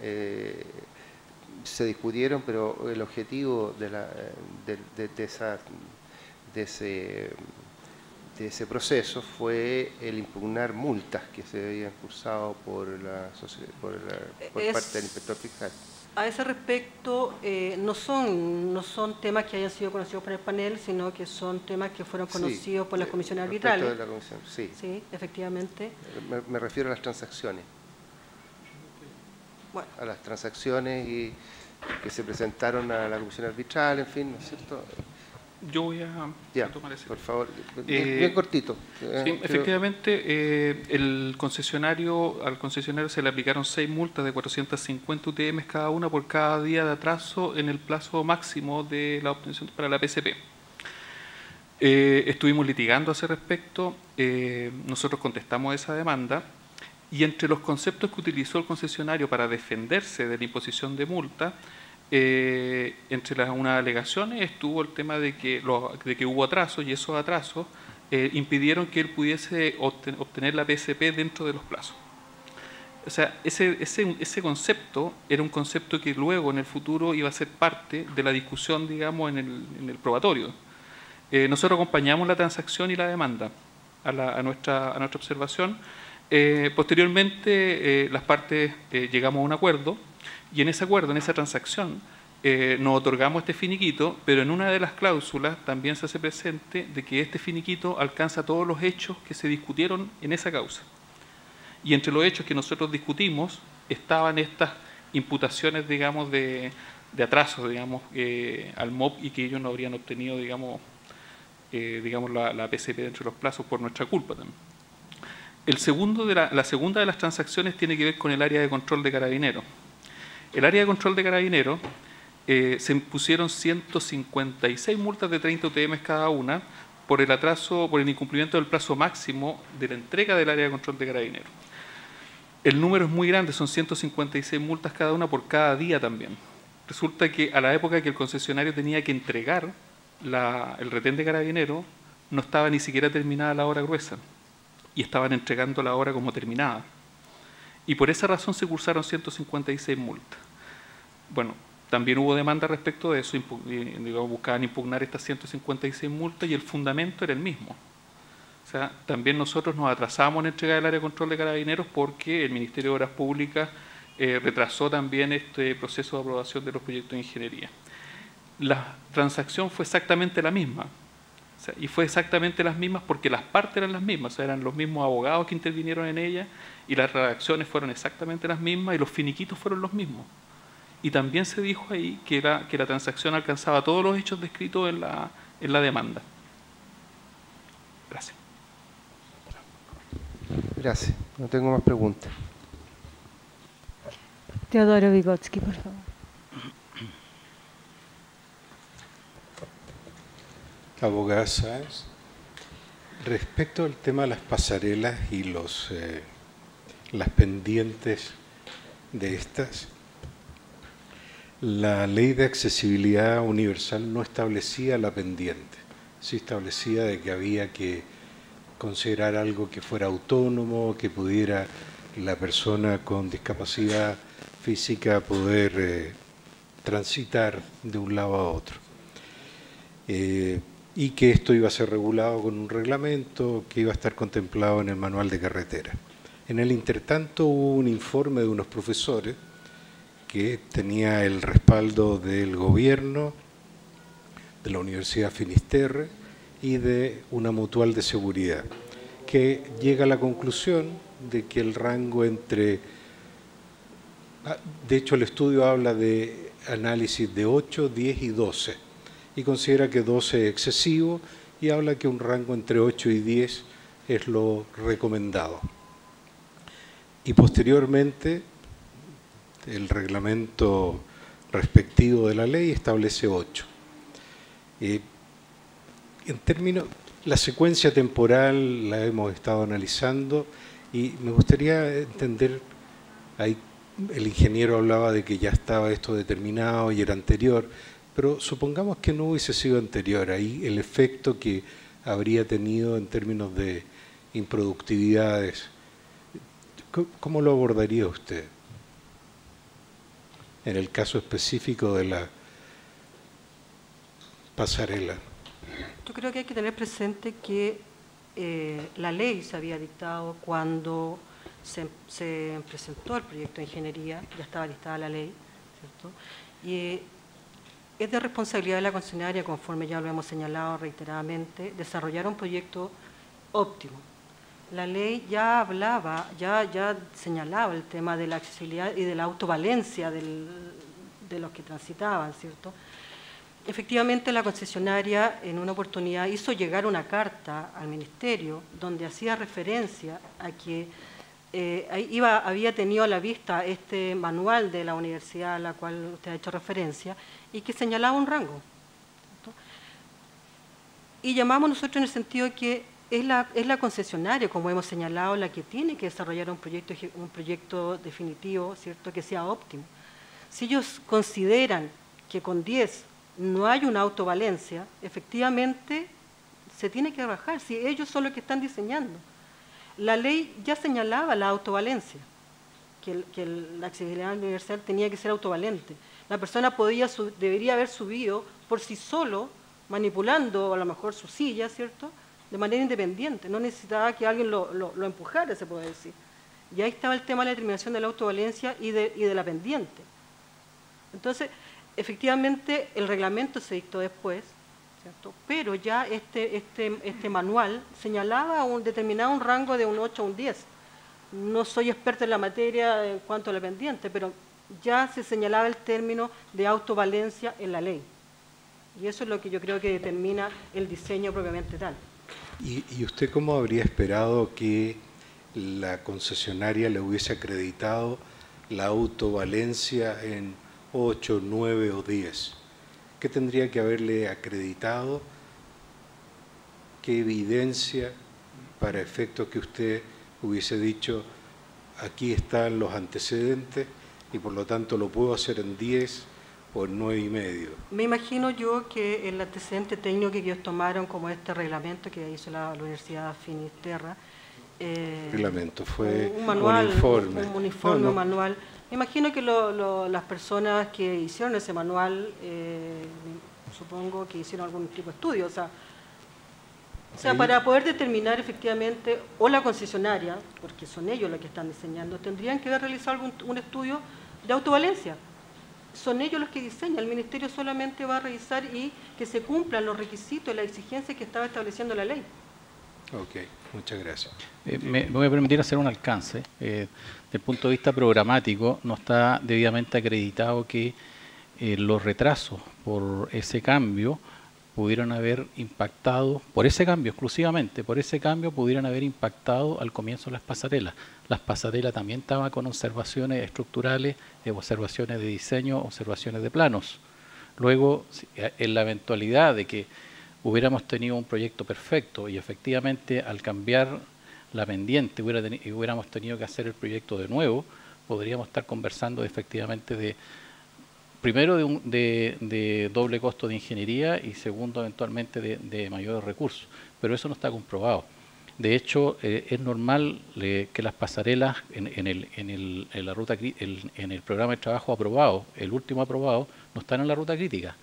S6: se discutieron, pero el objetivo de ese proceso fue el impugnar multas que se habían cursado por parte del inspector fiscal.
S2: A ese respecto, no son temas que hayan sido conocidos por el panel, sino que son temas que fueron conocidos por las comisiones arbitrales.
S6: De la comisión, sí.
S2: Sí, efectivamente.
S6: Me refiero a las transacciones.
S2: Bueno.
S6: A las transacciones que se presentaron a la comisión arbitral, en fin, ¿no es cierto?
S4: Yo voy a tomar ese.
S6: Por favor, bien cortito.
S4: Sí, efectivamente, al concesionario se le aplicaron 6 multas de 450 UTM cada una por cada día de atraso en el plazo máximo de la obtención para la PSP. Estuvimos litigando a ese respecto, nosotros contestamos esa demanda y entre los conceptos que utilizó el concesionario para defenderse de la imposición de multa, entre unas alegaciones estuvo el tema de que hubo atrasos y esos atrasos impidieron que él pudiese obtener la PSP dentro de los plazos. O sea, ese concepto era un concepto que luego en el futuro iba a ser parte de la discusión, digamos, en el probatorio. Nosotros acompañamos la transacción y la demanda a nuestra observación. Posteriormente, las partes llegamos a un acuerdo. Y en ese acuerdo, en esa transacción, nos otorgamos este finiquito, pero en una de las cláusulas también se hace presente de que este finiquito alcanza todos los hechos que se discutieron en esa causa. Y entre los hechos que nosotros discutimos estaban estas imputaciones, digamos, de atrasos, digamos, al MOP y que ellos no habrían obtenido, digamos, la PSP dentro de los plazos por nuestra culpa también. La segunda de las transacciones tiene que ver con el área de control de Carabineros. El área de control de Carabineros se impusieron 156 multas de 30 UTM cada una por el incumplimiento del plazo máximo de la entrega del área de control de Carabineros. El número es muy grande, son 156 multas cada una por cada día también. Resulta que a la época que el concesionario tenía que entregar el retén de Carabineros, no estaba ni siquiera terminada la hora gruesa y estaban entregando la hora como terminada. Y por esa razón se cursaron 156 multas. Bueno, también hubo demanda respecto de eso, buscaban impugnar estas 156 multas y el fundamento era el mismo. O sea, también nosotros nos atrasamos en entregar el área de control de Carabineros porque el Ministerio de Obras Públicas retrasó también este proceso de aprobación de los proyectos de ingeniería. La transacción fue exactamente la misma. O sea, y fue exactamente las mismas porque las partes eran las mismas, o sea, eran los mismos abogados que intervinieron en ella y las redacciones fueron exactamente las mismas y los finiquitos fueron los mismos. Y también se dijo ahí que la transacción alcanzaba todos los hechos descritos en la demanda. Gracias.
S6: Gracias. No tengo más preguntas.
S5: Teodoro Vygotsky, por favor.
S7: Abogada Sáenz, respecto al tema de las pasarelas y las pendientes de estas, la ley de accesibilidad universal no establecía la pendiente, sí establecía de que había que considerar algo que fuera autónomo, que pudiera la persona con discapacidad física poder transitar de un lado a otro. Y que esto iba a ser regulado con un reglamento que iba a estar contemplado en el manual de carretera. En el intertanto hubo un informe de unos profesores que tenía el respaldo del gobierno, de la Universidad Finisterre y de una mutual de seguridad, que llega a la conclusión de que el rango entre... De hecho, el estudio habla de análisis de 8, 10 y 12, y considera que 12 es excesivo y habla que un rango entre 8 y 10 es lo recomendado. Y posteriormente, el reglamento respectivo de la ley establece 8. En términos, la secuencia temporal la hemos estado analizando y me gustaría entender, ahí el ingeniero hablaba de que ya estaba esto determinado y era anterior, pero supongamos que no hubiese sido anterior, ahí el efecto que habría tenido en términos de improductividades, ¿cómo lo abordaría usted? en el caso específico de la pasarela?
S2: Yo creo que hay que tener presente que la ley se había dictado cuando se presentó el proyecto de ingeniería, ya estaba listada la ley, ¿cierto? Y es de responsabilidad de la concesionaria, conforme ya lo hemos señalado reiteradamente, desarrollar un proyecto óptimo. La ley ya hablaba, ya señalaba el tema de la accesibilidad y de la autovalencia de los que transitaban, ¿cierto? Efectivamente, la concesionaria en una oportunidad hizo llegar una carta al Ministerio donde hacía referencia a que había tenido a la vista este manual de la universidad a la cual usted ha hecho referencia y que señalaba un rango, ¿cierto? Y llamamos nosotros en el sentido de que es la concesionaria, como hemos señalado, la que tiene que desarrollar un proyecto definitivo, ¿cierto?, que sea óptimo. Si ellos consideran que con 10 no hay una autovalencia, efectivamente se tiene que bajar, si ellos son los que están diseñando. La ley ya señalaba la autovalencia, que la accesibilidad universal tenía que ser autovalente. La persona debería haber subido por sí solo, manipulando a lo mejor su silla, ¿cierto?, de manera independiente, no necesitaba que alguien lo empujara, se puede decir. Y ahí estaba el tema de la determinación de la autovalencia y de la pendiente. Entonces, efectivamente, el reglamento se dictó después, ¿cierto?, pero ya este manual señalaba determinado un rango de un 8 a un 10. No soy experta en la materia en cuanto a la pendiente, pero ya se señalaba el término de autovalencia en la ley. Y eso es lo que yo creo que determina el diseño propiamente tal.
S7: ¿Y usted cómo habría esperado que la concesionaria le hubiese acreditado la autovalencia en 8, 9 o 10? ¿Qué tendría que haberle acreditado? ¿Qué evidencia para efectos que usted hubiese dicho, aquí están los antecedentes y por lo tanto lo puedo hacer en 10 o en 9,5?
S2: Me imagino yo que el antecedente técnico que ellos tomaron como este reglamento que hizo la Universidad Finisterra,
S7: reglamento, fue
S2: un manual,
S7: un informe.
S2: Un uniforme, un manual. Me imagino que las personas que hicieron ese manual, supongo que hicieron algún tipo de estudio, o sea, para poder determinar efectivamente, o la concesionaria, porque son ellos los que están diseñando, tendrían que haber realizado un estudio de autovalencia. Son ellos los que diseñan, el Ministerio solamente va a revisar y que se cumplan los requisitos, las exigencias que estaba estableciendo la ley.
S7: Ok, muchas gracias.
S3: Me voy a permitir hacer un alcance. Desde el punto de vista programático, no está debidamente acreditado que los retrasos por ese cambio pudieron haber impactado, por ese cambio exclusivamente, por ese cambio pudieran haber impactado al comienzo de las pasarelas. Las pasarelas también estaban con observaciones estructurales, observaciones de diseño, observaciones de planos. Luego, en la eventualidad de que hubiéramos tenido un proyecto perfecto y efectivamente al cambiar la pendiente hubiéramos tenido que hacer el proyecto de nuevo, podríamos estar conversando efectivamente primero de doble costo de ingeniería y segundo eventualmente de mayores recursos, pero eso no está comprobado. De hecho, es normal que las pasarelas en el programa de trabajo aprobado, el último aprobado, no están en la ruta crítica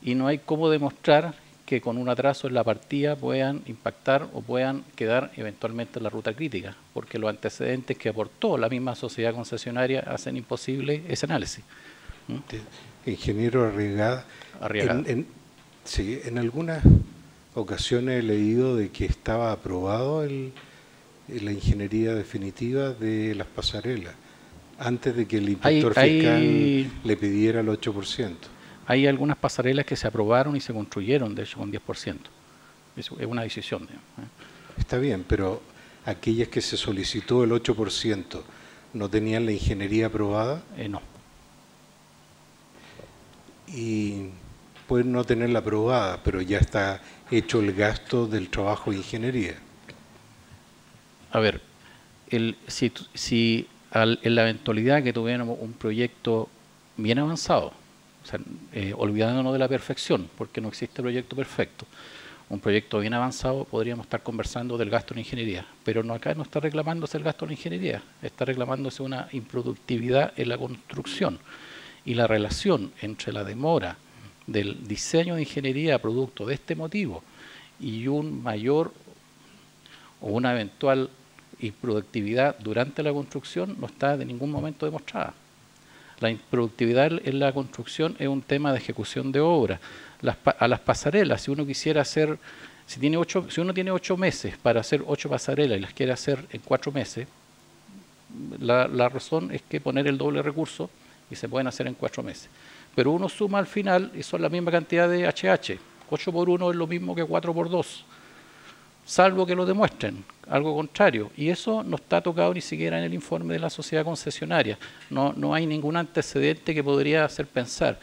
S3: y no hay cómo demostrar que con un atraso en la partida puedan impactar o puedan quedar eventualmente en la ruta crítica, porque los antecedentes que aportó la misma sociedad concesionaria hacen imposible ese análisis.
S7: Ingeniero Arriagada. Sí, en algunas ocasiones he leído de que estaba aprobado la ingeniería definitiva de las pasarelas, antes de que el inspector fiscal le pidiera el 8%.
S3: Hay algunas pasarelas que se aprobaron y se construyeron, de hecho, con 10%. Es una decisión.
S7: Está bien, pero aquellas que se solicitó el 8%, ¿no tenían la ingeniería aprobada?
S3: No. Y
S7: pueden no tenerla aprobada, pero ya está hecho el gasto del trabajo de ingeniería.
S3: A ver, en la eventualidad que tuviéramos un proyecto bien avanzado, o sea, olvidándonos de la perfección, porque no existe proyecto perfecto, un proyecto bien avanzado, podríamos estar conversando del gasto en ingeniería, pero acá no está reclamándose el gasto en ingeniería, está reclamándose una improductividad en la construcción. y la relación entre la demora del diseño de ingeniería producto de este motivo y un mayor o una eventual improductividad durante la construcción no está de ningún momento demostrada. La improductividad en la construcción es un tema de ejecución de obra. A las pasarelas, si uno quisiera hacer, si uno tiene 8 meses para hacer 8 pasarelas y las quiere hacer en 4 meses, la razón es que poner el doble recurso y se pueden hacer en 4 meses. Pero uno suma al final y son la misma cantidad de HH. 8 por 1 es lo mismo que 4 por 2. Salvo que lo demuestren, algo contrario. Y eso no está tocado ni siquiera en el informe de la sociedad concesionaria. No hay ningún antecedente que podría hacer pensar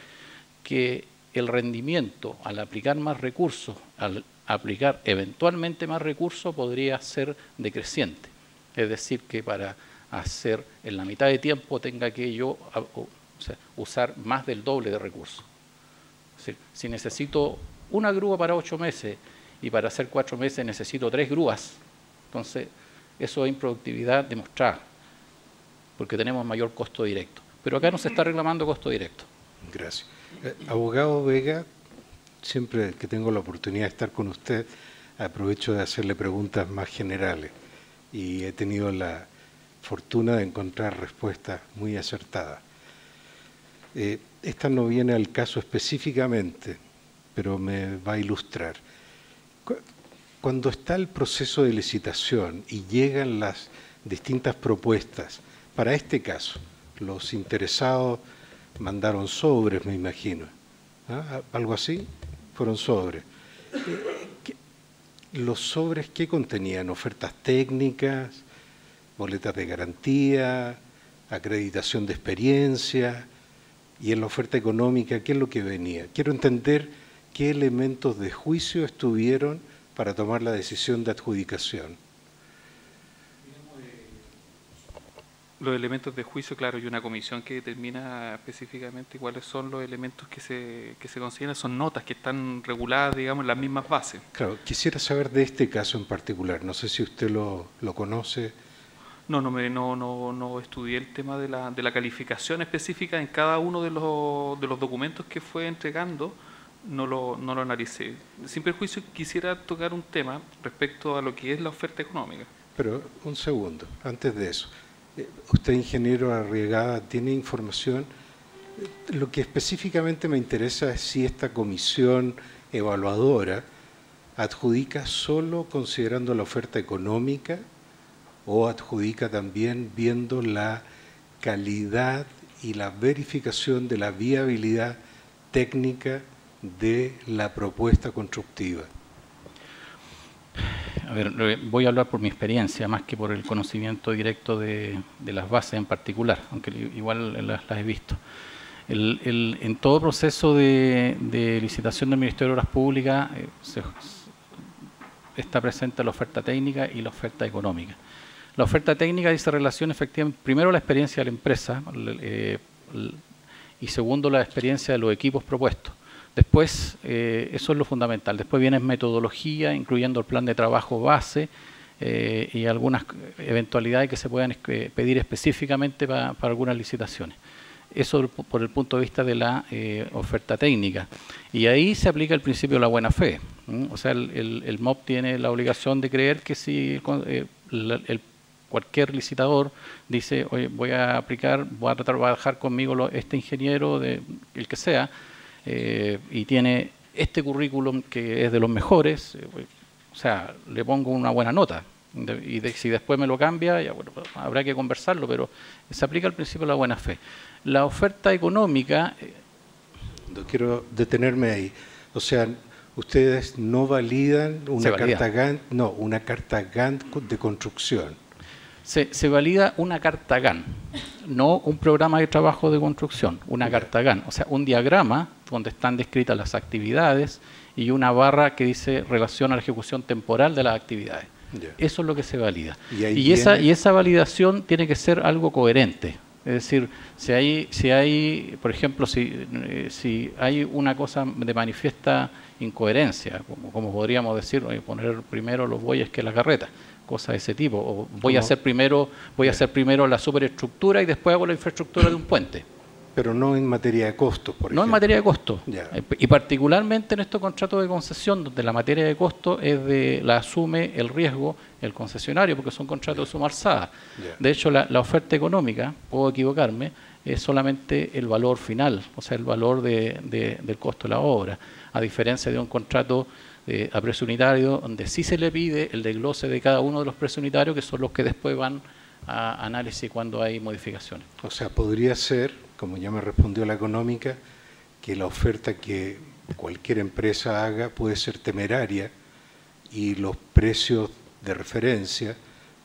S3: que el rendimiento al aplicar más recursos, al aplicar eventualmente más recursos, podría ser decreciente. Es decir, que para hacer en la mitad de tiempo tenga que yo usar más del doble de recursos. Es decir, si necesito una grúa para 8 meses, y para hacer 4 meses necesito 3 grúas, entonces eso es improductividad demostrada, porque tenemos mayor costo directo. Pero acá no se está reclamando costo directo.
S7: Gracias. Abogado Vega, siempre que tengo la oportunidad de estar con usted, aprovecho de hacerle preguntas más generales y he tenido la fortuna de encontrar respuestas muy acertadas. Esta no viene al caso específicamente, pero me va a ilustrar. Cuando está el proceso de licitación y llegan las distintas propuestas, para este caso, los interesados mandaron sobres, me imagino. ¿Ah? ¿Algo así? Fueron sobres. ¿Los sobres qué contenían? ¿Ofertas técnicas, boletas de garantía, acreditación de experiencia? Y en la oferta económica, ¿qué es lo que venía? Quiero entender qué elementos de juicio estuvieron para tomar la decisión de adjudicación.
S4: Los elementos de juicio, claro, y una comisión que determina específicamente cuáles son los elementos que se consideran, son notas que están reguladas, digamos, en las mismas bases.
S7: Claro, quisiera saber de este caso en particular, no sé si usted lo conoce.
S4: No estudié el tema de la calificación específica en cada uno de los documentos que fue entregando, no lo analicé. Sin perjuicio, quisiera tocar un tema respecto a lo que es la oferta económica.
S7: Pero un segundo, antes de eso. Usted, ingeniero Arriagada, tiene información. Lo que específicamente me interesa es si esta comisión evaluadora adjudica solo considerando la oferta económica o adjudica también viendo la calidad y la verificación de la viabilidad técnica de la propuesta constructiva.
S3: A ver, voy a hablar por mi experiencia, más que por el conocimiento directo de las bases en particular, aunque igual las he visto. En todo proceso de licitación del Ministerio de Obras Públicas está presente la oferta técnica y la oferta económica. La oferta técnica dice relación efectivamente, primero la experiencia de la empresa y segundo la experiencia de los equipos propuestos. Después, eso es lo fundamental. Después viene metodología, incluyendo el plan de trabajo base y algunas eventualidades que se puedan pedir específicamente para algunas licitaciones. Eso por el punto de vista de la oferta técnica. Y ahí se aplica el principio de la buena fe. O sea, el MOP tiene la obligación de creer que si cualquier licitador dice, oye, voy a aplicar, voy a tratar de trabajar conmigo este ingeniero, el que sea, y tiene este currículum que es de los mejores, o sea, le pongo una buena nota. Y si después me lo cambia, ya, bueno, habrá que conversarlo, pero se aplica el principio de la buena fe. La oferta económica...
S7: Quiero detenerme ahí. O sea, ustedes no validan una carta Gantt, no, una carta Gantt de construcción.
S3: Se valida una carta Gantt, no un programa de trabajo de construcción, una carta Gantt. O sea, un diagrama donde están descritas las actividades y una barra que dice relación a la ejecución temporal de las actividades. Yeah. Eso es lo que se valida. Y esa validación tiene que ser algo coherente. Es decir, si hay, por ejemplo, si hay una cosa de manifiesta incoherencia, como podríamos decir, poner primero los bueyes que la carreta, cosas de ese tipo, o voy a hacer primero la superestructura y después hago la infraestructura de un puente.
S7: Pero no en materia de costos, por ejemplo.
S3: No en materia de costos.
S7: Ya.
S3: Y particularmente en estos contratos de concesión, donde la materia de costos la asume el riesgo el concesionario, porque son contratos de suma alzada.
S7: Ya.
S3: De hecho, la oferta económica, puedo equivocarme, es solamente el valor final, o sea, el valor del costo de la obra, a diferencia de un contrato a precio unitario, donde sí se le pide el desglose de cada uno de los precios unitarios, que son los que después van a análisis cuando hay modificaciones.
S7: O sea, podría ser, como ya me respondió la económica, que la oferta que cualquier empresa haga puede ser temeraria y los precios de referencia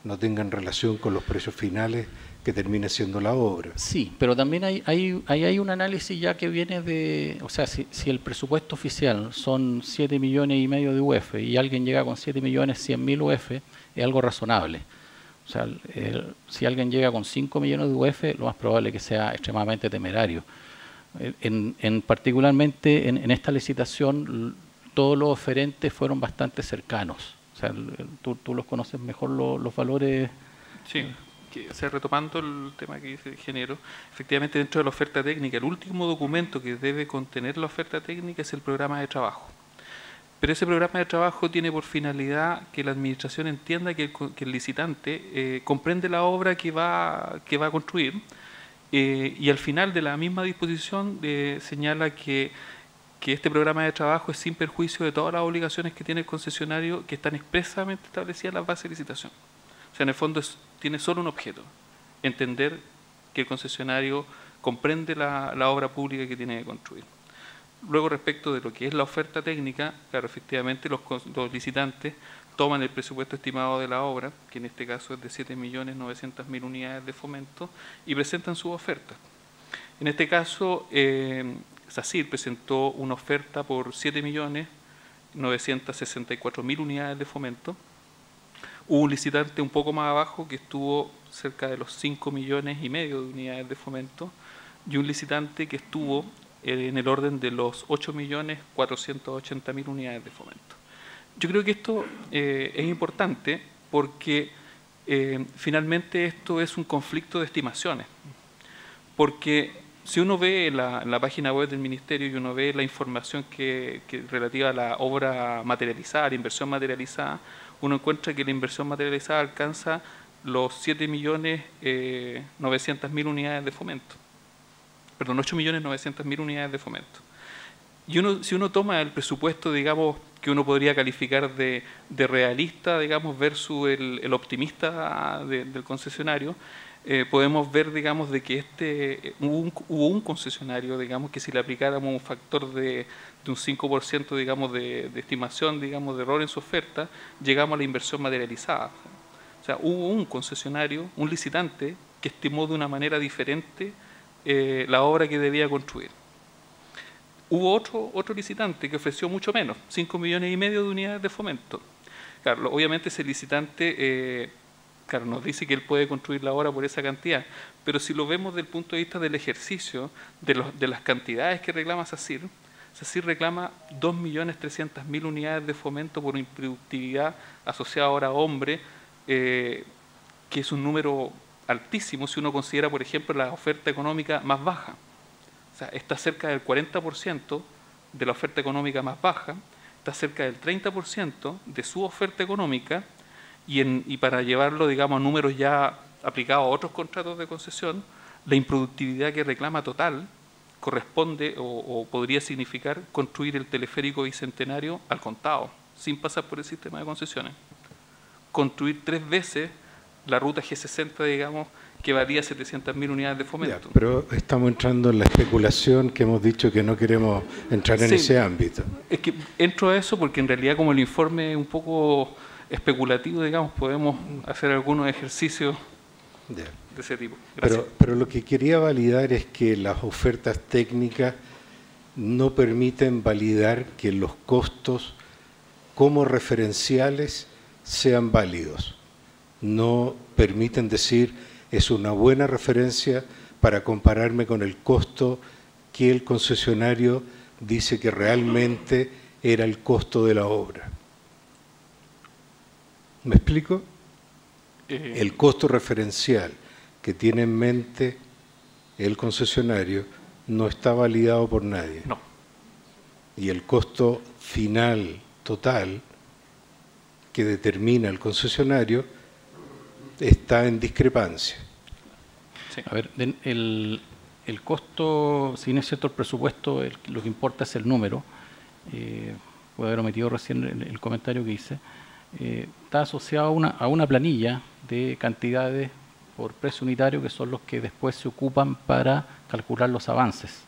S7: no tengan relación con los precios finales que termine siendo la obra.
S3: Sí, pero también hay un análisis ya que viene de, o sea, si el presupuesto oficial son 7,5 millones de UF y alguien llega con 7.100.000 UF, es algo razonable. O sea, si alguien llega con 5 millones de UF, lo más probable es que sea extremadamente temerario. Particularmente en esta licitación, todos los oferentes fueron bastante cercanos. O sea, tú los conoces mejor los valores.
S4: Sí. O sea, retomando el tema que dice el ingeniero, efectivamente dentro de la oferta técnica, el último documento que debe contener la oferta técnica es el programa de trabajo. Pero ese programa de trabajo tiene por finalidad que la administración entienda que el licitante comprende la obra que va a construir y al final de la misma disposición señala que este programa de trabajo es sin perjuicio de todas las obligaciones que tiene el concesionario que están expresamente establecidas en las bases de licitación. O sea, en el fondo tiene solo un objeto, entender que el concesionario comprende la obra pública que tiene que construir. Luego, respecto de lo que es la oferta técnica, claro, efectivamente los licitantes toman el presupuesto estimado de la obra, que en este caso es de 7.900.000 unidades de fomento, y presentan su oferta. En este caso, SACIR presentó una oferta por 7.964.000 unidades de fomento. Hubo un licitante un poco más abajo que estuvo cerca de los 5,5 millones de unidades de fomento y un licitante que estuvo en el orden de los 8.480.000 unidades de fomento. Yo creo que esto es importante porque finalmente esto es un conflicto de estimaciones. Porque si uno ve en la página web del Ministerio y uno ve la información que relativa a la obra materializada, a la inversión materializada, uno encuentra que la inversión materializada alcanza los 7.900.000 unidades de fomento. Perdón, 8.900.000 unidades de fomento. Y si uno toma el presupuesto, digamos, que uno podría calificar de realista, digamos, versus el optimista del concesionario, podemos ver, digamos, de que hubo un concesionario, digamos, que si le aplicáramos un factor de un 5%, digamos, de estimación, digamos, de error en su oferta, llegamos a la inversión materializada. O sea, hubo un concesionario, un licitante, que estimó de una manera diferente la obra que debía construir. Hubo otro licitante que ofreció mucho menos, 5,5 millones de unidades de fomento. Claro, obviamente ese licitante claro, nos dice que él puede construir la obra por esa cantidad, pero si lo vemos desde el punto de vista del ejercicio, de las cantidades que reclama SACIR reclama 2.300.000 unidades de fomento por improductividad asociada ahora a hombre, que es un número altísimo si uno considera, por ejemplo, la oferta económica más baja. O sea, está cerca del 40% de la oferta económica más baja, está cerca del 30% de su oferta económica, y para llevarlo, digamos, a números ya aplicados a otros contratos de concesión, la improductividad que reclama total corresponde o podría significar construir el teleférico bicentenario al contado, sin pasar por el sistema de concesiones. Construir 3 veces la ruta G60, digamos, que valía 700.000 unidades de fomento.
S7: Ya, pero estamos entrando en la especulación que hemos dicho que no queremos entrar en ese ámbito.
S4: Es que entro a eso porque en realidad, como el informe es un poco especulativo, digamos, podemos hacer algunos ejercicios de ese tipo.
S7: Pero lo que quería validar es que las ofertas técnicas no permiten validar que los costos como referenciales sean válidos. No permiten decir es una buena referencia para compararme con el costo que el concesionario dice que realmente era el costo de la obra. ¿Me explico? El costo referencial que tiene en mente el concesionario no está validado por nadie.
S4: No.
S7: Y el costo final total que determina el concesionario está en discrepancia.
S4: Sí.
S3: A ver, el costo, si bien es cierto el presupuesto, lo que importa es el número. Puedo haber omitido recién el comentario que hice. Está asociado a una planilla de cantidades por precio unitario que son los que después se ocupan para calcular los avances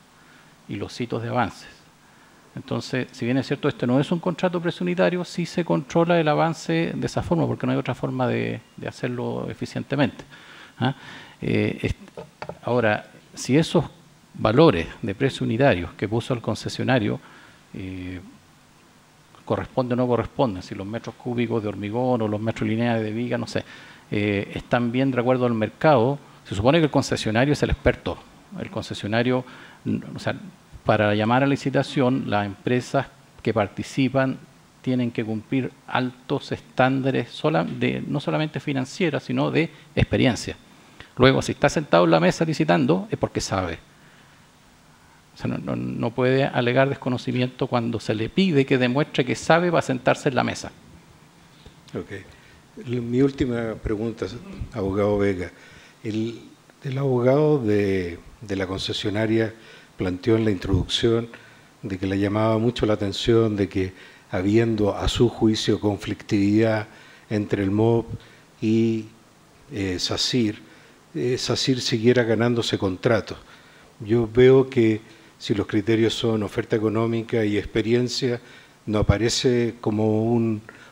S3: y los hitos de avances. Entonces, si bien es cierto, este no es un contrato precio unitario, sí se controla el avance de esa forma, porque no hay otra forma de hacerlo eficientemente. ¿Ah? Ahora, si esos valores de precio unitarios que puso el concesionario corresponden o no corresponden, si los metros cúbicos de hormigón o los metros lineales de viga, no sé, están bien de acuerdo al mercado, se supone que el concesionario es el experto. El concesionario, o sea, para llamar a licitación, las empresas que participan tienen que cumplir altos estándares no solamente financieros, sino de experiencia. Luego, si está sentado en la mesa licitando, es porque sabe. O sea, no puede alegar desconocimiento cuando se le pide que demuestre que sabe para sentarse en la mesa.
S7: Ok. Mi última pregunta, abogado Vega. El abogado de la concesionaria planteó en la introducción de que le llamaba mucho la atención de que, habiendo a su juicio conflictividad entre el MOP y SACIR, SACIR siguiera ganándose contratos. Yo veo que si los criterios son oferta económica y experiencia, no aparece como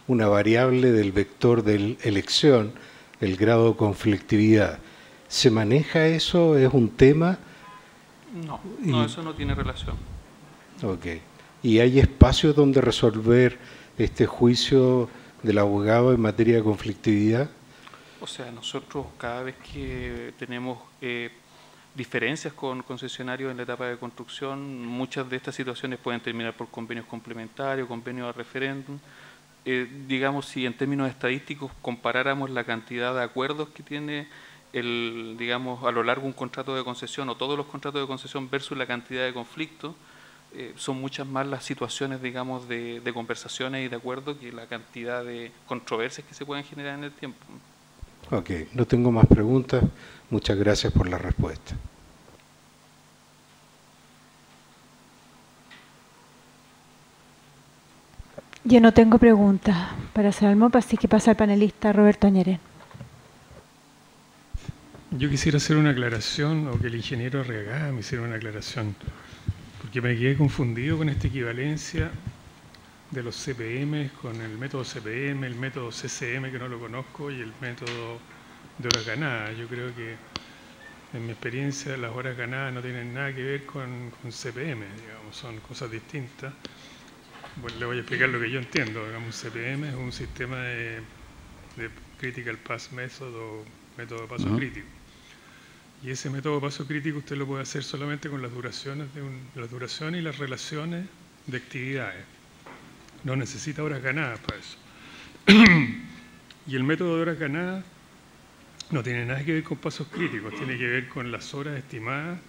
S7: una variable del vector de elección el grado de conflictividad. ¿Se maneja eso? ¿Es un tema?
S4: No, eso no tiene relación.
S7: Ok. ¿Y hay espacios donde resolver este juicio del abogado en materia de conflictividad?
S4: O sea, nosotros cada vez que tenemos diferencias con concesionarios en la etapa de construcción, muchas de estas situaciones pueden terminar por convenios complementarios, convenios a referéndum. Digamos, si en términos estadísticos comparáramos la cantidad de acuerdos que tiene digamos, a lo largo un contrato de concesión o todos los contratos de concesión versus la cantidad de conflictos, son muchas más las situaciones, digamos, de conversaciones y de acuerdos que la cantidad de controversias que se pueden generar en el tiempo.
S7: Ok, no tengo más preguntas. Muchas gracias por la respuesta.
S5: Yo no tengo preguntas para hacer al MOP, así que pasa al panelista Roberto Añarén.
S8: Yo quisiera hacer una aclaración, o que el ingeniero Arriagada me hiciera una aclaración, porque me quedé confundido con esta equivalencia de los CPM con el método CPM, el método CCM, que no lo conozco, y el método de horas ganadas. Yo creo que, en mi experiencia, las horas ganadas no tienen nada que ver con CPM, digamos, son cosas distintas. Bueno, le voy a explicar lo que yo entiendo. Digamos, un CPM es un sistema de Critical Path Method o método de paso crítico. Y ese método de paso crítico usted lo puede hacer solamente con las duraciones y las relaciones de actividades. No necesita horas ganadas para eso. Y el método de horas ganadas no tiene nada que ver con pasos críticos, tiene que ver con las horas estimadas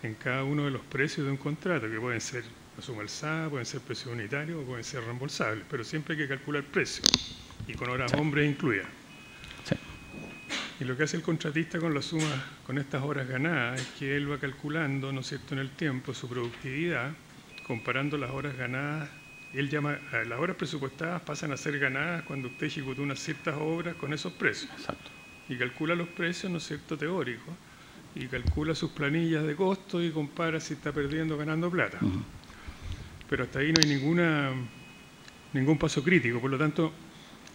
S8: en cada uno de los precios de un contrato, que pueden ser la suma alzada, pueden ser precios unitarios o pueden ser reembolsables, pero siempre hay que calcular el precio y con horas hombres incluidas.
S3: Sí.
S8: Y lo que hace el contratista con la suma, con estas horas ganadas, es que él va calculando, ¿no es cierto?, en el tiempo su productividad, comparando las horas ganadas. Él llama, las horas presupuestadas pasan a ser ganadas cuando usted ejecutó unas ciertas obras con esos precios.
S3: Exacto.
S8: Y calcula los precios, ¿no es cierto?, teóricos, y calcula sus planillas de costo y compara si está perdiendo o ganando plata. Pero hasta ahí no hay ningún paso crítico, por lo tanto,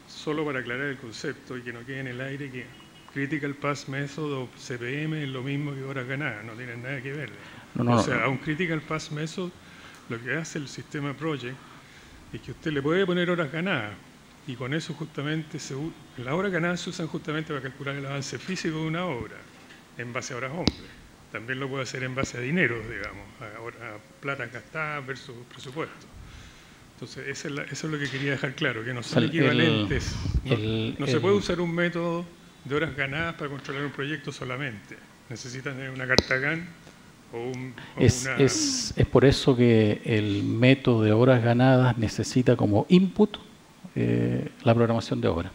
S8: solo para aclarar el concepto y que no quede en el aire que Critical Path Method o CPM es lo mismo que horas ganadas, no tienen nada que ver. O sea, a un Critical Path Method lo que hace el sistema Project es que usted le puede poner horas ganadas y con eso justamente las horas ganadas se usan justamente para calcular el avance físico de una obra en base a horas hombres. También lo puede hacer en base a dinero, digamos, a plata gastada versus presupuesto. Entonces, eso es lo que quería dejar claro, que no son equivalentes. No se puede usar un método de horas ganadas para controlar un proyecto solamente. Necesitan tener una carta GAN
S3: Es por eso que el método de horas ganadas necesita como input la programación de horas.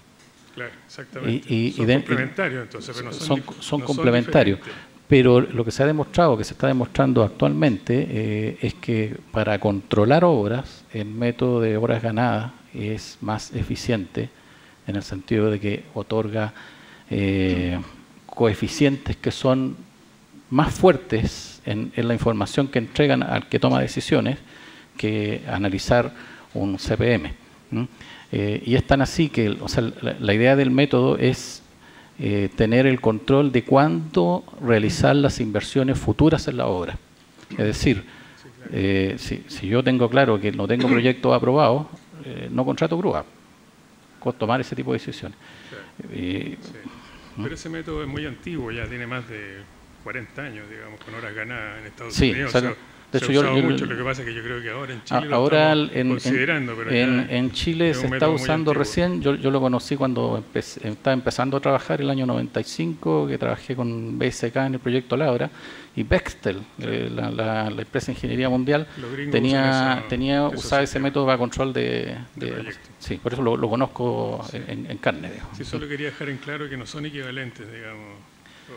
S8: Claro, exactamente. Son complementarios, entonces, pero
S3: son complementarios. Pero lo que se ha demostrado, que se está demostrando actualmente, es que para controlar obras, el método de horas ganadas es más eficiente en el sentido de que otorga coeficientes que son más fuertes en la información que entregan al que toma decisiones que analizar un CPM. Y es tan así que, o sea, la idea del método es tener el control de cuándo realizar las inversiones futuras en la obra. Es decir, si yo tengo claro que no tengo proyectos aprobados, no contrato grúa, con tomar ese tipo de decisiones.
S8: Pero ese método es muy antiguo, ya tiene más de 40 años, digamos, con horas ganadas en Estados Unidos.
S3: De hecho,
S8: mucho. Lo que pasa es que yo creo que ahora en Chile lo estamos considerando. Pero
S3: en Chile se está usando recién. Yo lo conocí cuando estaba empezando a trabajar el año 95, que trabajé con BSK en el proyecto Laura, y Bechtel, la empresa de ingeniería mundial, usaba ese método para control de sí, por eso lo conozco en carne.
S8: Sí, solo quería dejar en claro que no son equivalentes, digamos,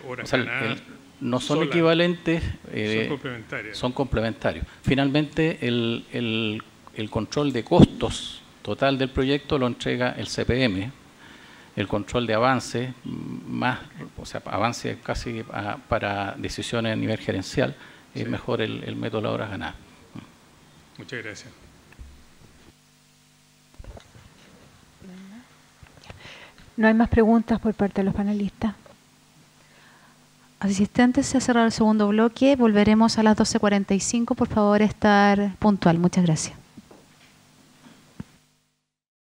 S8: horas
S3: o sea,
S8: ganadas.
S3: No son equivalentes,
S8: son complementarios.
S3: Finalmente, el control de costos total del proyecto lo entrega el CPM, el control de avance, avance casi para decisiones a nivel gerencial, es mejor el método de horas ganadas.
S8: Muchas gracias.
S5: No hay más preguntas por parte de los panelistas.
S1: Asistentes, se ha cerrado el segundo bloque. Volveremos a las 12:45. Por favor, estar puntual. Muchas gracias.